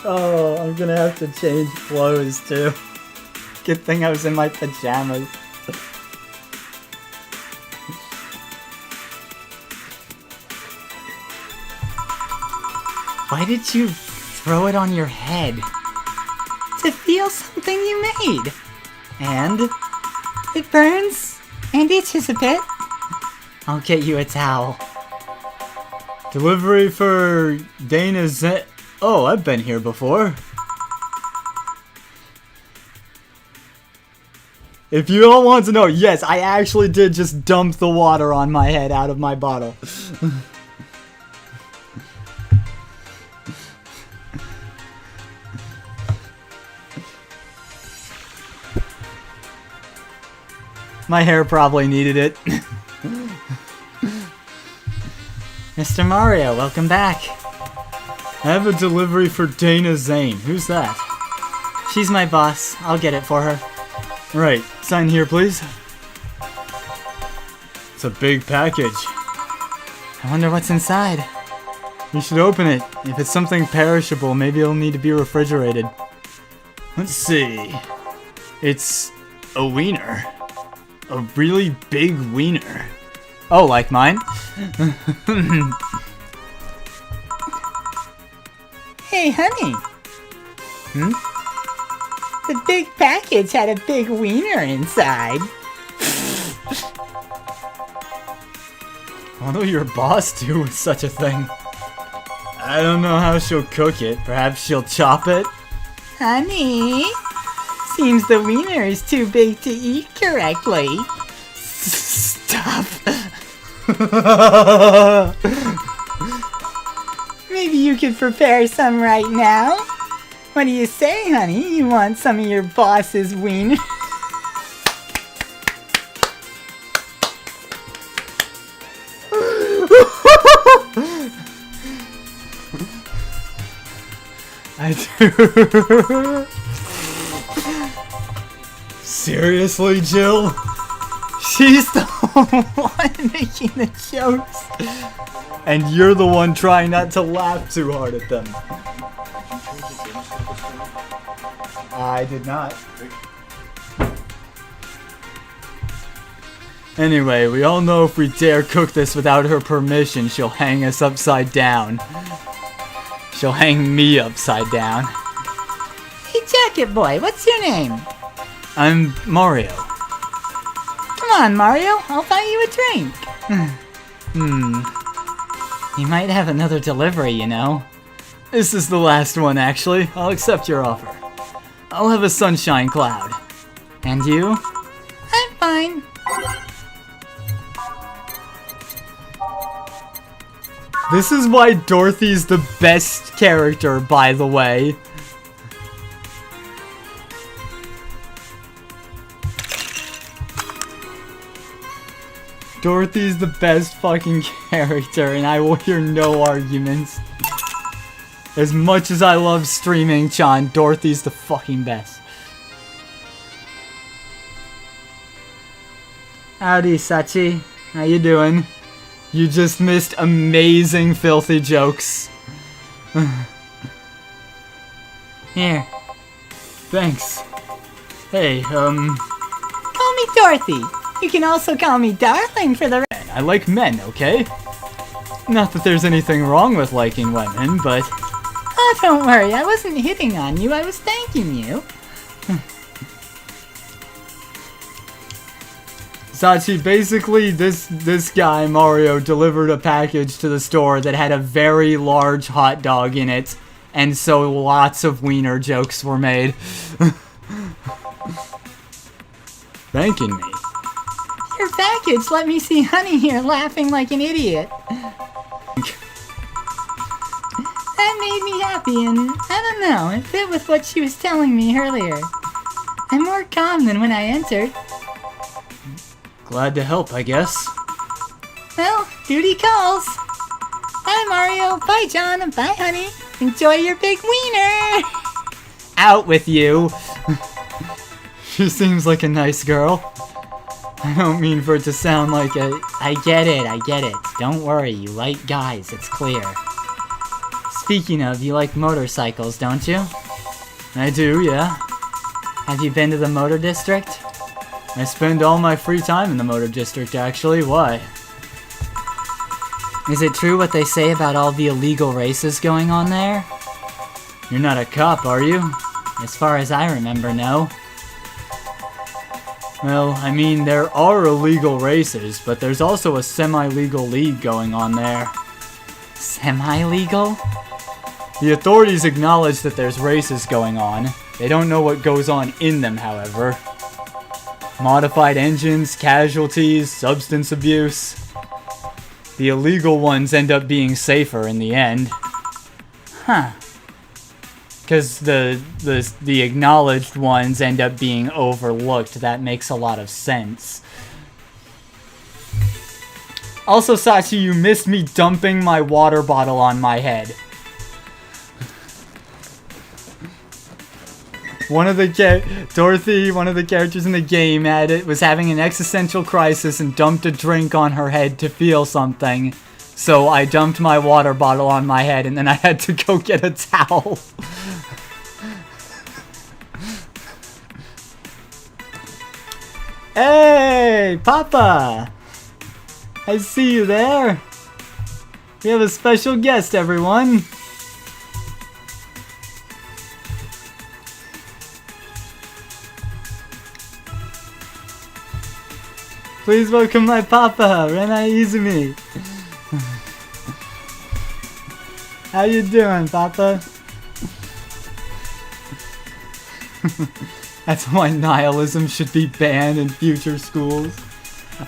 Oh, I'm gonna have to change clothes too. Good thing I was in my pajamas. Why did you throw it on your head? To feel something you made. And? It burns and itches a bit. I'll get you a towel. Delivery for Dana Z. Oh, I've been here before. If you all want to know, yes, I actually did just dump the water on my head out of my bottle. My hair probably needed it. Mr. Mario, welcome back. I have a delivery for Dana Zane. Who's that? She's my boss. I'll get it for her. Right, sign here, please. It's a big package. I wonder what's inside. You should open it. If it's something perishable, maybe it'll need to be refrigerated. Let's see. It's a wiener. A really big wiener. Oh, like mine? Hey, honey. The big package had a big wiener inside. What'll your boss do with such a thing? I don't know how she'll cook it. Perhaps she'll chop it? Honey, seems the wiener is too big to eat correctly. Stop! Maybe you could prepare some right now? What do you say, honey? You want some of your boss's wiener? I do. Seriously, Jill? She's the one making the jokes. And you're the one trying not to laugh too hard at them. I did not. Anyway, we all know if we dare cook this without her permission, she'll hang us upside down. She'll hang me upside down. Hey, Jacket Boy, what's your name? I'm Mario. Come on, Mario. I'll buy you a drink. You might have another delivery, you know. This is the last one, actually. I'll accept your offer. I'll have a sunshine cloud. And you? I'm fine. This is why Dorothy's the best character, by the way. Dorothy's the best fucking character, and I will hear no arguments. As much as I love streaming Chan, Dorothy's the fucking best. Howdy, Sachi. How you doing? You just missed amazing filthy jokes. Here. Thanks. Hey, Call me Dorothy. You can also call me Darling for the I like men, okay? Not that there's anything wrong with liking women, but... Oh, don't worry. I wasn't hitting on you. I was thanking you. Sachi, basically, this guy, Mario, delivered a package to the store that had a very large hot dog in it, and so lots of wiener jokes were made. Thanking me. Your package let me see Honey here laughing like an idiot. That made me happy, and I don't know, it fit with what she was telling me earlier. I'm more calm than when I entered. Glad to help, I guess. Well, duty calls. Bye, Mario. Bye, John. And bye, Honey. Enjoy your big wiener. Out with you! She seems like a nice girl. I don't mean for it to sound like a... I get it. Don't worry, you like guys, it's clear. Speaking of, you like motorcycles, don't you? I do, yeah. Have you been to the motor district? I spend all my free time in the motor district, actually. Why? Is it true what they say about all the illegal races going on there? You're not a cop, are you? As far as I remember, no. Well, I mean, there are illegal races, but there's also a semi-legal league going on there. Semi-legal? The authorities acknowledge that there's races going on. They don't know what goes on in them, however. Modified engines, casualties, substance abuse. The illegal ones end up being safer in the end. Huh. Because the acknowledged ones end up being overlooked. That makes a lot of sense. Also, Sachi, you missed me dumping my water bottle on my head. Dorothy, one of the characters in the game, was having an existential crisis and dumped a drink on her head to feel something. So I dumped my water bottle on my head, and then I had to go get a towel. Hey, Papa! I see you there. We have a special guest, everyone. Please welcome my Papa, Rena Izumi. How you doing, Papa? That's why nihilism should be banned in future schools.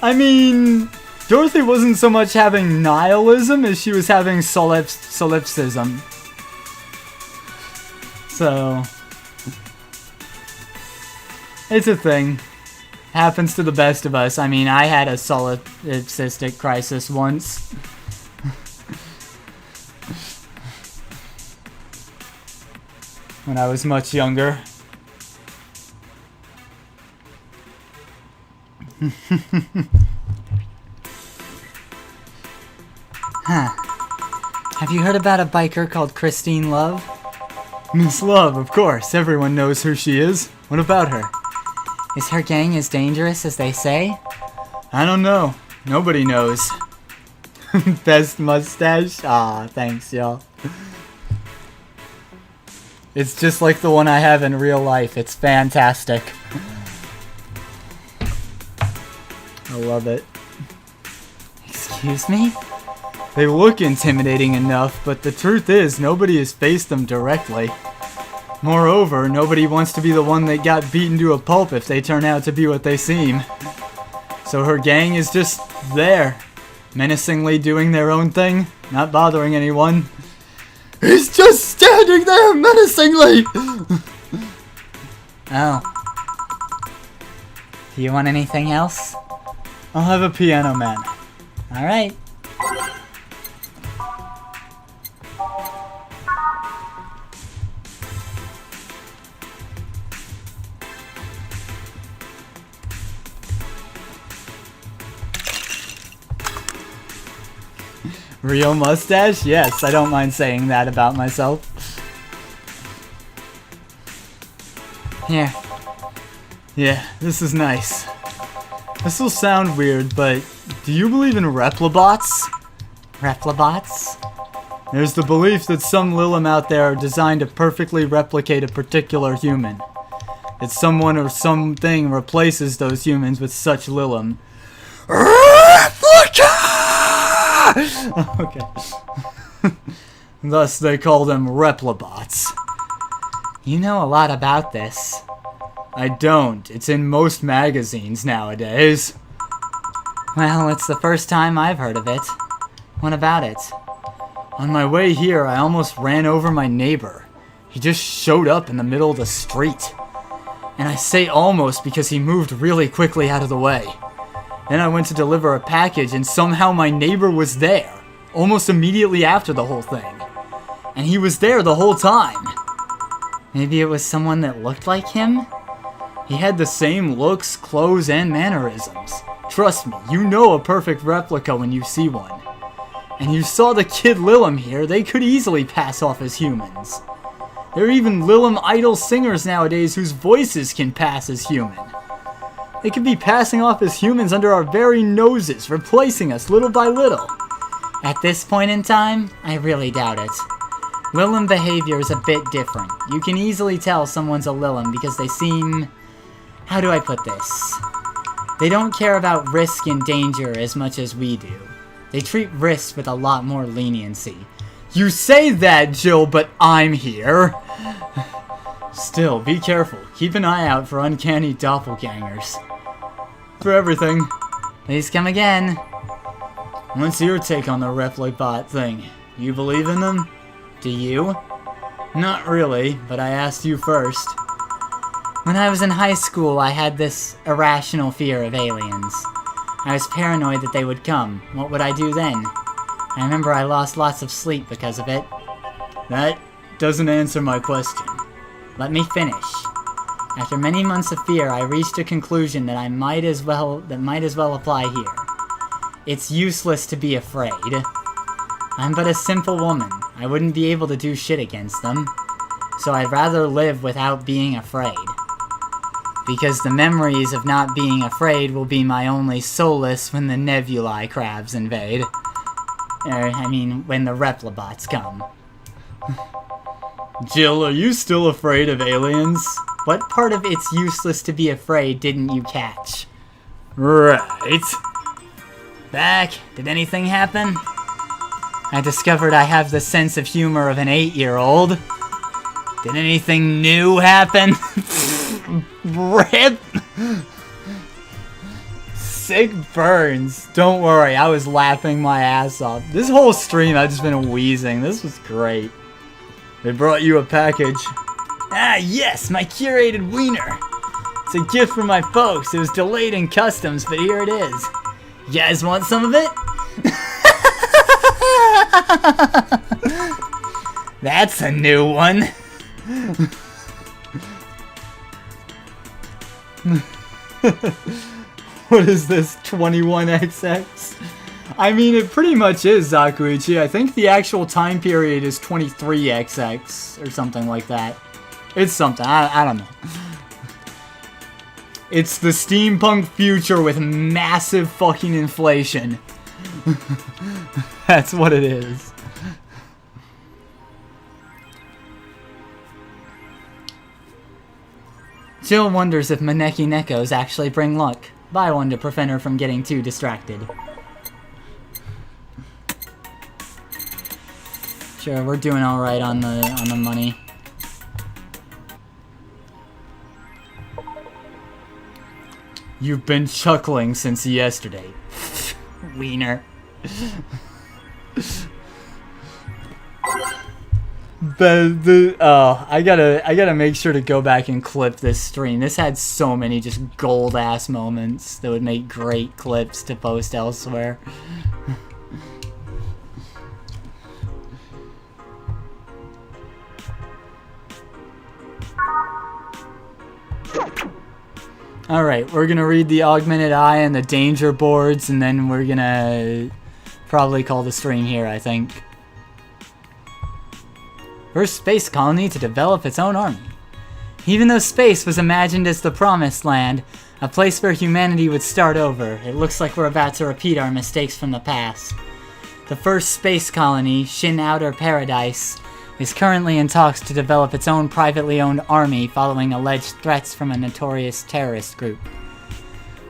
I mean, Dorothy wasn't so much having nihilism as she was having solipsism. So, it's a thing. Happens to the best of us. I mean, I had a solipsistic crisis once. When I was much younger. Huh. Have you heard about a biker called Christine Love? Miss Love, of course. Everyone knows who she is. What about her? Is her gang as dangerous as they say? I don't know. Nobody knows. Best mustache? Aw, thanks, y'all. It's just like the one I have in real life. It's fantastic. I love it. Excuse me? They look intimidating enough, but the truth is, nobody has faced them directly. Moreover, nobody wants to be the one that got beaten to a pulp if they turn out to be what they seem. So her gang is just there, menacingly doing their own thing, not bothering anyone. He's just standing there menacingly! Oh. Do you want anything else? I'll have a piano man. Alright. Real mustache? Yes, I don't mind saying that about myself. Here. Yeah, this is nice. This will sound weird, but do you believe in replibots? Replibots? There's the belief that some Lilim out there are designed to perfectly replicate a particular human. That someone or something replaces those humans with such Lilim. Okay. Thus, they call them replibots. You know a lot about this. I don't. It's in most magazines nowadays. Well, it's the first time I've heard of it. What about it? On my way here, I almost ran over my neighbor. He just showed up in the middle of the street. And I say almost because he moved really quickly out of the way. Then I went to deliver a package and somehow my neighbor was there. Almost immediately after the whole thing. And he was there the whole time. Maybe it was someone that looked like him? He had the same looks, clothes, and mannerisms. Trust me, you know a perfect replica when you see one. And you saw the kid Lilim here, they could easily pass off as humans. There are even Lilim idol singers nowadays whose voices can pass as human. They could be passing off as humans under our very noses, replacing us little by little. At this point in time, I really doubt it. Lilim behavior is a bit different. You can easily tell someone's a Lilim because they seem... How do I put this? They don't care about risk and danger as much as we do. They treat risk with a lot more leniency. You say that, Jill, but I'm here. Still, be careful. Keep an eye out for uncanny doppelgangers. For everything. Please come again. What's your take on the replibot thing? You believe in them? Do you? Not really, but I asked you first. When I was in high school, I had this irrational fear of aliens. I was paranoid that they would come. What would I do then? I remember I lost lots of sleep because of it. That doesn't answer my question. Let me finish. After many months of fear, I reached a conclusion that might as well apply here. It's useless to be afraid. I'm but a simple woman. I wouldn't be able to do shit against them. So I'd rather live without being afraid. Because the memories of not being afraid will be my only solace when the nebulae crabs invade. When the Replibots come. Jill, are you still afraid of aliens? What part of it's useless to be afraid didn't you catch? Right. Back, did anything happen? I discovered I have the sense of humor of an 8-year-old. Did anything new happen? Rip! Sick burns. Don't worry, I was laughing my ass off. This whole stream I've just been wheezing. This was great. They brought you a package. Ah, yes, my curated wiener. It's a gift from my folks. It was delayed in customs, but here it is. You guys want some of it? That's a new one. What is this, 21XX? I mean, it pretty much is, Zakuichi. I think the actual time period is 23XX or something like that. It's something. I don't know. It's the steampunk future with massive fucking inflation. That's what it is. Jill wonders if Maneki Nekos actually bring luck. Buy one to prevent her from getting too distracted. Sure, we're doing alright on the money. You've been chuckling since yesterday. Wiener. I gotta make sure to go back and clip this stream. This had so many just gold ass moments that would make great clips to post elsewhere. Alright, we're gonna read the augmented eye and the danger boards, and then we're gonna probably call the stream here, I think. First space colony to develop its own army. Even though space was imagined as the promised land, a place where humanity would start over, it looks like we're about to repeat our mistakes from the past. The first space colony, Shin Outer Paradise, is currently in talks to develop its own privately owned army following alleged threats from a notorious terrorist group.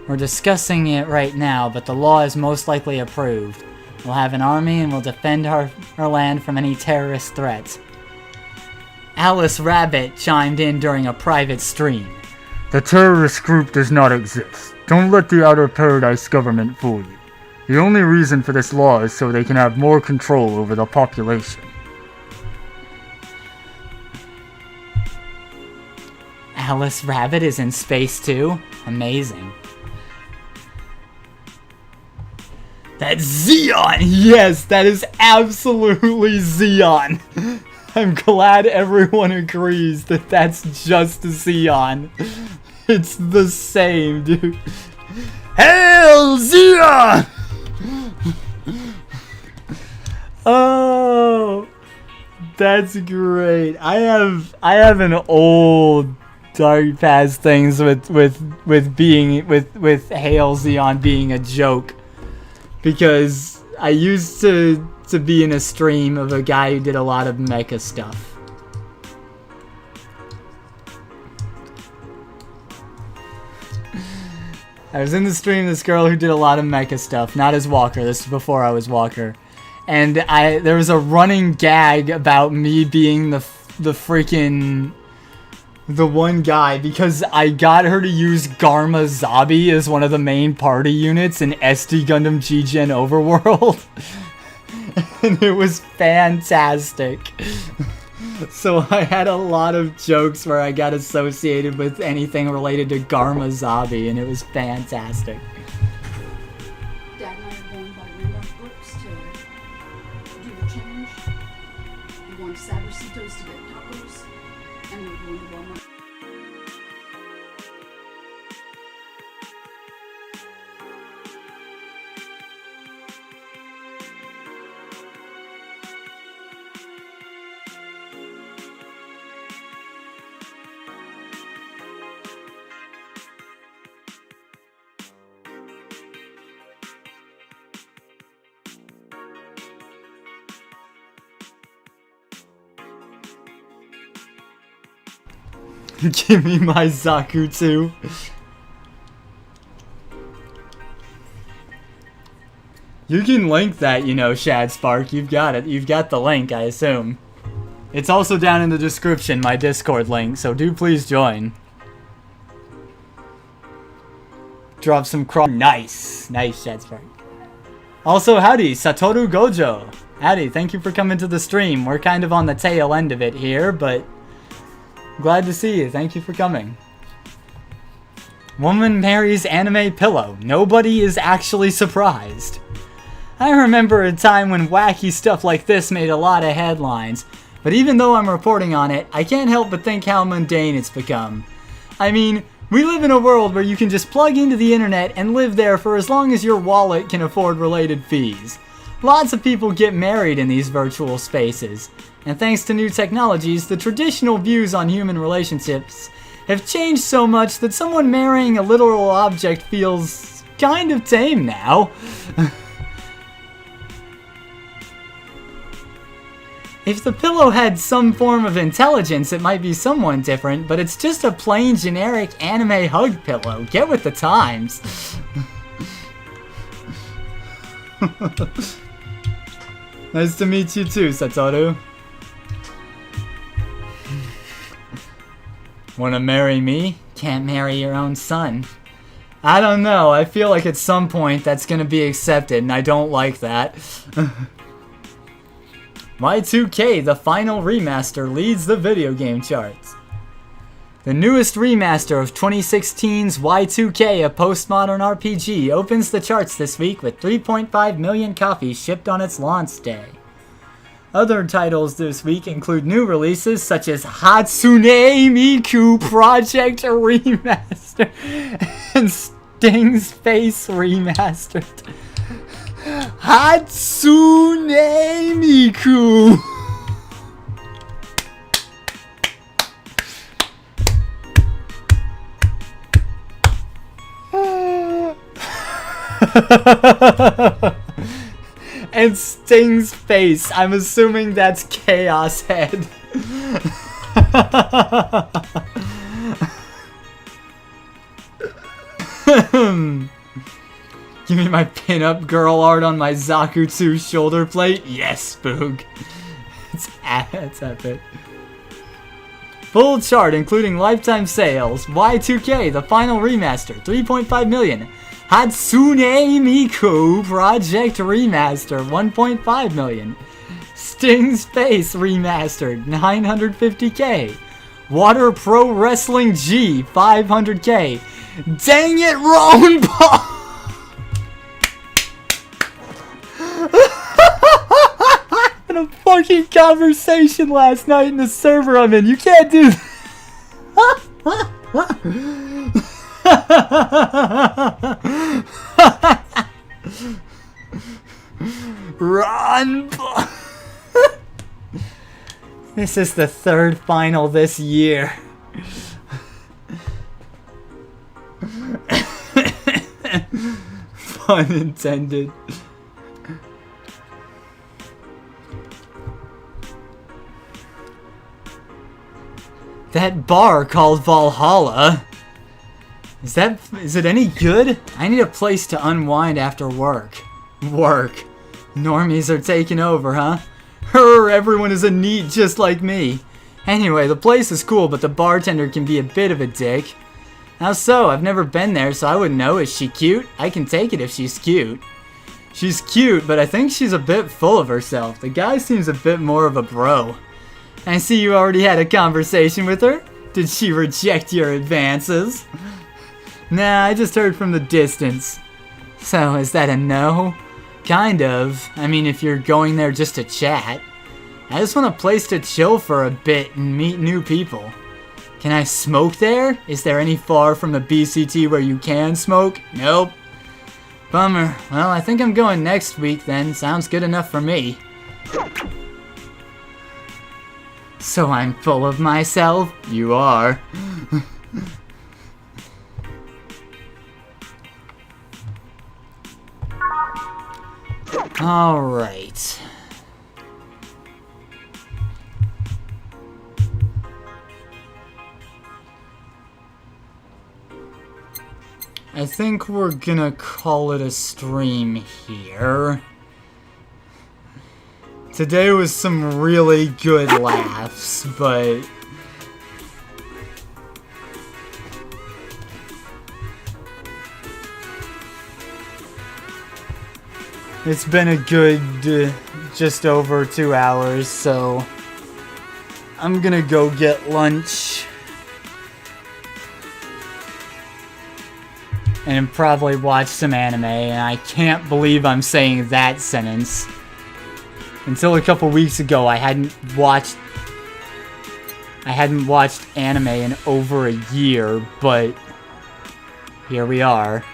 We're discussing it right now, but the law is most likely approved. We'll have an army and we'll defend our land from any terrorist threats. Alice Rabbit chimed in during a private stream. The terrorist group does not exist. Don't let the Outer Paradise government fool you. The only reason for this law is so they can have more control over the population. Alice Rabbit is in space too? Amazing. That's Xeon! Yes, that is absolutely Xeon! I'm glad everyone agrees that that's just Xeon. It's the same, dude. Hail Xeon! Oh, that's great. I have an old dark past things with Hail Xeon being a joke, because I used to be in a stream of a guy who did a lot of mecha stuff. I was in the stream of this girl who did a lot of mecha stuff, not as Walker. This was before I was Walker. And there was a running gag about me being the one guy, because I got her to use Garma Zabi as one of the main party units in SD Gundam GGN Overworld. And it was fantastic. So I had a lot of jokes where I got associated with anything related to Garma Zabi, and it was fantastic. Dad and I are going by Randolph Brooks to do the change. We're going to Sabricitos to get tacos, and we're going to Walmart. Give me my Zaku too. You can link that, you know, Shad Spark. You've got it. You've got the link, I assume. It's also down in the description, my Discord link, so do please join. Drop some Nice. Nice, Shad Spark. Also, howdy, Satoru Gojo. Howdy, thank you for coming to the stream. We're kind of on the tail end of it here, but glad to see you. Thank you for coming. Woman marries anime pillow. Nobody is actually surprised. I remember a time when wacky stuff like this made a lot of headlines, but even though I'm reporting on it, I can't help but think how mundane it's become. I mean, we live in a world where you can just plug into the internet and live there for as long as your wallet can afford related fees. Lots of people get married in these virtual spaces. And thanks to new technologies, the traditional views on human relationships have changed so much that someone marrying a literal object feels kind of tame now. If the pillow had some form of intelligence, it might be somewhat different, but it's just a plain generic anime hug pillow. Get with the times. Nice to meet you too, Satoru. Wanna marry me? Can't marry your own son. I don't know, I feel like at some point that's gonna be accepted, and I don't like that. Y2K, the final remaster, leads the video game charts. The newest remaster of 2016's Y2K, a postmodern RPG, opens the charts this week with 3.5 million copies shipped on its launch day. Other titles this week include new releases such as Hatsune Miku Project Remaster and Sting's Face Remastered. Hatsune Miku! And Sting's face. I'm assuming that's Chaos Head. Give me my pin-up girl art on my Zakutsu shoulder plate. Yes, Spoog. It's epic. Full chart including lifetime sales. Y2K, the final remaster, 3.5 million. Hatsune Miku Project Remaster, 1.5 million. Sting's Face Remastered, 950k. Water Pro Wrestling G, 500k. Dang it, Ron Paul! In a fucking conversation last night in the server I'm in. You can't do that. Run! This is the third final this year. Pun intended. That bar called Valhalla. Is it any good? I need a place to unwind after work. Work. Normies are taking over, huh? Everyone is a NEET just like me. Anyway, the place is cool, but the bartender can be a bit of a dick. How so? I've never been there, so I wouldn't know. Is she cute? I can take it if she's cute. She's cute, but I think she's a bit full of herself. The guy seems a bit more of a bro. I see you already had a conversation with her. Did she reject your advances? Nah, I just heard from the distance. So, is that a no? Kind of. I mean, if you're going there just to chat. I just want a place to chill for a bit and meet new people. Can I smoke there? Is there any far from the BCT where you can smoke? Nope. Bummer. Well, I think I'm going next week then. Sounds good enough for me. So I'm full of myself? You are. Alright. I think we're gonna call it a stream here. Today was some really good laughs, but it's been a good just over 2 hours, so I'm gonna go get lunch and probably watch some anime, and I can't believe I'm saying that sentence. Until a couple weeks ago, I hadn't watched anime in over a year, but here we are.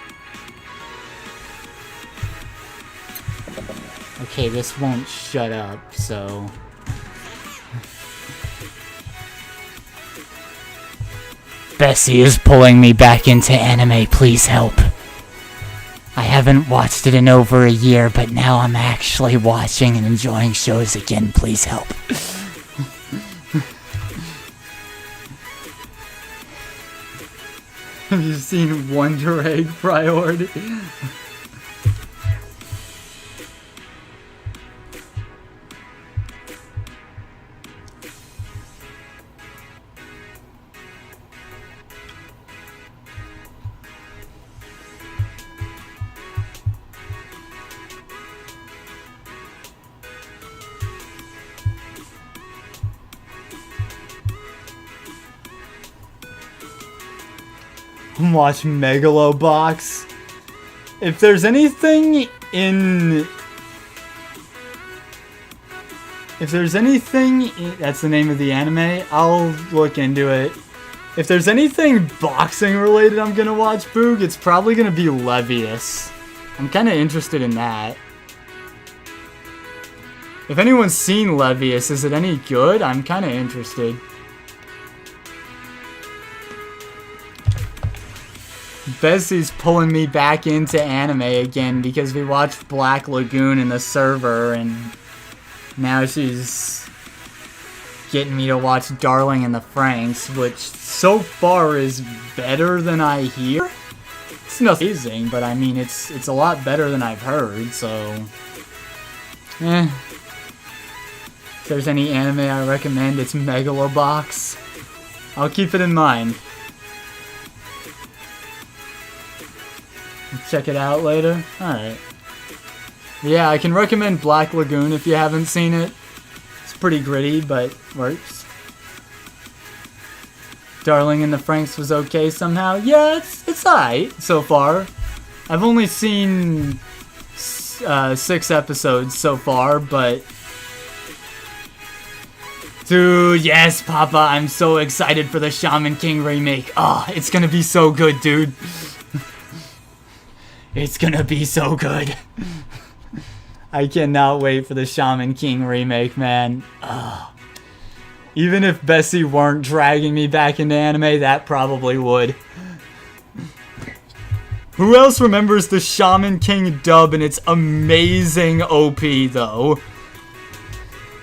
Okay, this won't shut up, so... Bessie is pulling me back into anime, please help. I haven't watched it in over a year, but now I'm actually watching and enjoying shows again, please help. Have you seen Wonder Egg Priority? Watch Megalobox. If there's anything that's the name of the anime, I'll look into it. If there's anything boxing related I'm gonna watch, Boog, it's probably gonna be Levius. I'm kinda interested in that. If anyone's seen Levius, is it any good? I'm kinda interested. Bessie's pulling me back into anime again because we watched Black Lagoon in the server, and now she's getting me to watch Darling in the Franxx, which so far is better than I hear. It's nothing amazing, but I mean, it's a lot better than I've heard, so... If there's any anime I recommend, it's Megalobox. I'll keep it in mind. Check it out later? Alright. Yeah, I can recommend Black Lagoon if you haven't seen it. It's pretty gritty, but works. Darling in the Franxx was okay somehow. Yeah, it's alright so far. I've only seen 6 episodes so far, but... Dude, yes, Papa, I'm so excited for the Shaman King remake. Oh, it's gonna be so good, dude. It's gonna be so good. I cannot wait for the Shaman King remake, man. Oh. Even if Bessie weren't dragging me back into anime, that probably would. Who else remembers the Shaman King dub and its amazing OP, though?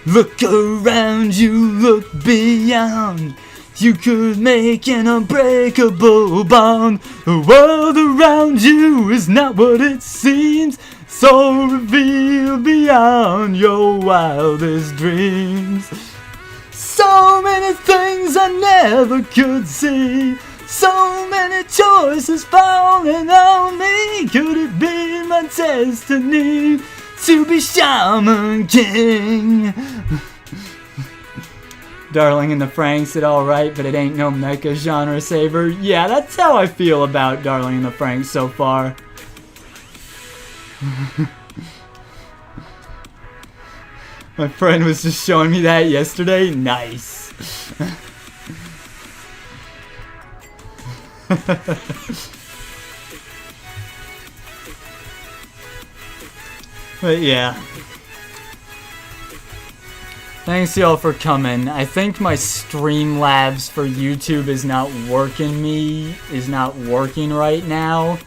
Look around you, look beyond. You could make an unbreakable bond. The world around you is not what it seems. So reveal beyond your wildest dreams. So many things I never could see. So many choices falling on me. Could it be my destiny to be Shaman King? Darling in the Franxx did alright, but it ain't no mecha genre saver. Yeah, that's how I feel about Darling in the Franxx so far. My friend was just showing me that yesterday. Nice. But yeah. Thanks y'all for coming. I think my Streamlabs for YouTube is not working right now.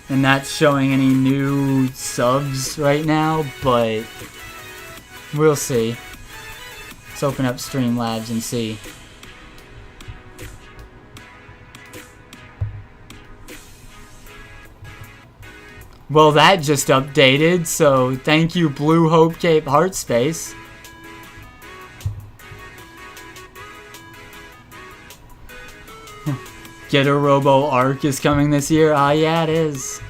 And not showing any new subs right now, but we'll see. Let's open up Streamlabs and see. Well, that just updated, so thank you, Blue Hope Cape Heartspace. Getter Robo Arc is coming this year. Ah, yeah, it is.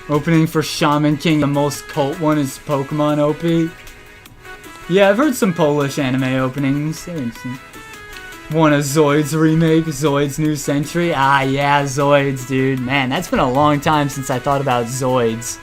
Opening for Shaman King, the most cult one is Pokemon OP. Yeah, I've heard some Polish anime openings. Want a Zoids remake? Zoids New Century? Ah, yeah, Zoids, dude. Man, that's been a long time since I thought about Zoids.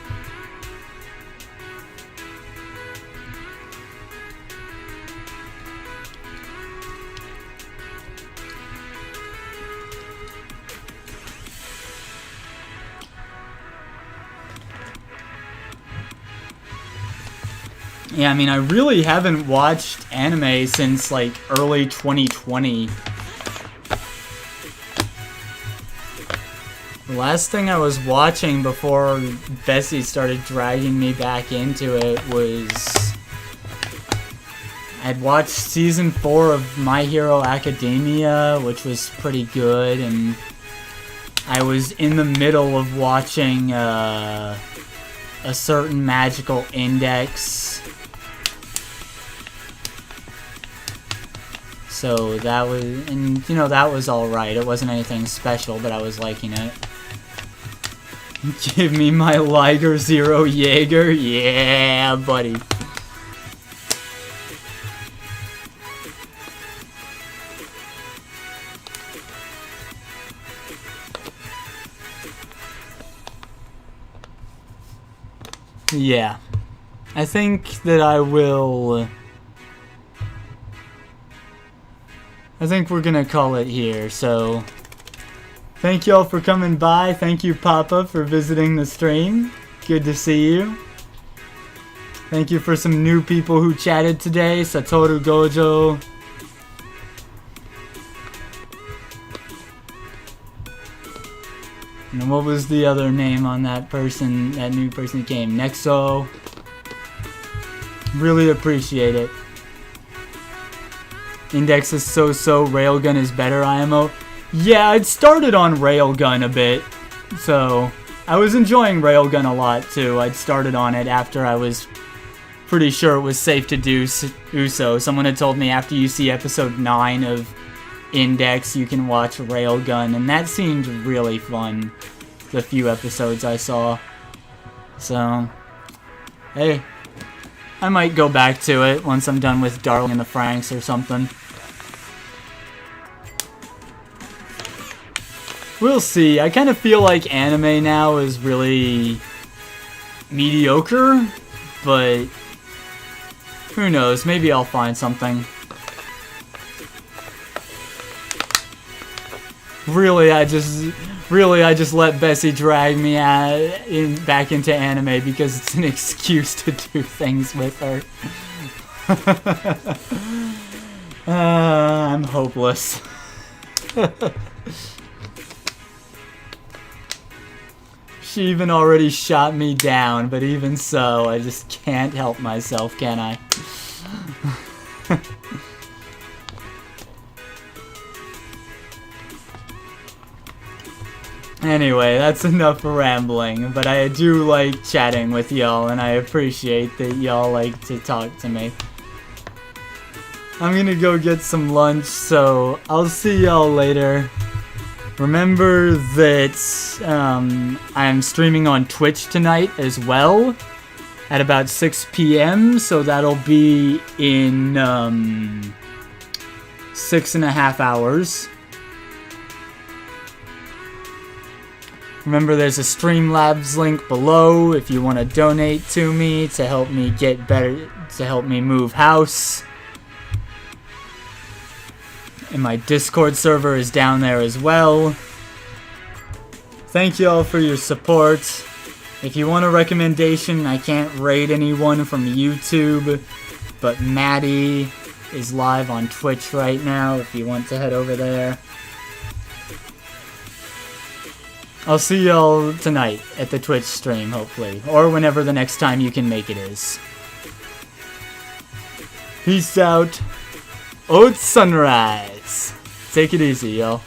Yeah, I mean, I really haven't watched anime since, like, early 2020. The last thing I was watching before Bessie started dragging me back into it was... I'd watched Season 4 of My Hero Academia, which was pretty good, and I was in the middle of watching a certain magical index. So that was, and you know, that was alright. It wasn't anything special, but I was liking it. Give me my Liger Zero Jaeger. Yeah, buddy. Yeah. I think that I will... I think we're gonna call it here, so... Thank y'all for coming by. Thank you, Papa, for visiting the stream. Good to see you. Thank you for some new people who chatted today. Satoru Gojo. And what was the other name on that person, that new person who came? Nexo. Really appreciate it. Index is so-so, Railgun is better, IMO. Yeah, I'd started on Railgun a bit, so I was enjoying Railgun a lot too. I'd started on it after I was pretty sure it was safe to do so. Someone had told me after you see episode 9 of Index, you can watch Railgun, and that seemed really fun, the few episodes I saw. So, hey. I might go back to it once I'm done with Darling in the Franxx or something. We'll see. I kind of feel like anime now is really mediocre, but who knows? Maybe I'll find something. Really, I just let Bessie drag me back into anime because it's an excuse to do things with her. I'm hopeless. She even already shot me down, but even so, I just can't help myself, can I? Anyway, that's enough rambling, but I do like chatting with y'all, and I appreciate that y'all like to talk to me. I'm gonna go get some lunch, so I'll see y'all later. Remember that I'm streaming on Twitch tonight as well, at about 6 p.m., so that'll be in 6.5 hours. Remember, there's a Streamlabs link below if you want to donate to me to help me get better, to help me move house. And my Discord server is down there as well. Thank you all for your support. If you want a recommendation, I can't rate anyone from YouTube, but Maddie is live on Twitch right now if you want to head over there. I'll see y'all tonight at the Twitch stream, hopefully, or whenever the next time you can make it is. Peace out. Oat sunrise. Take it easy, y'all.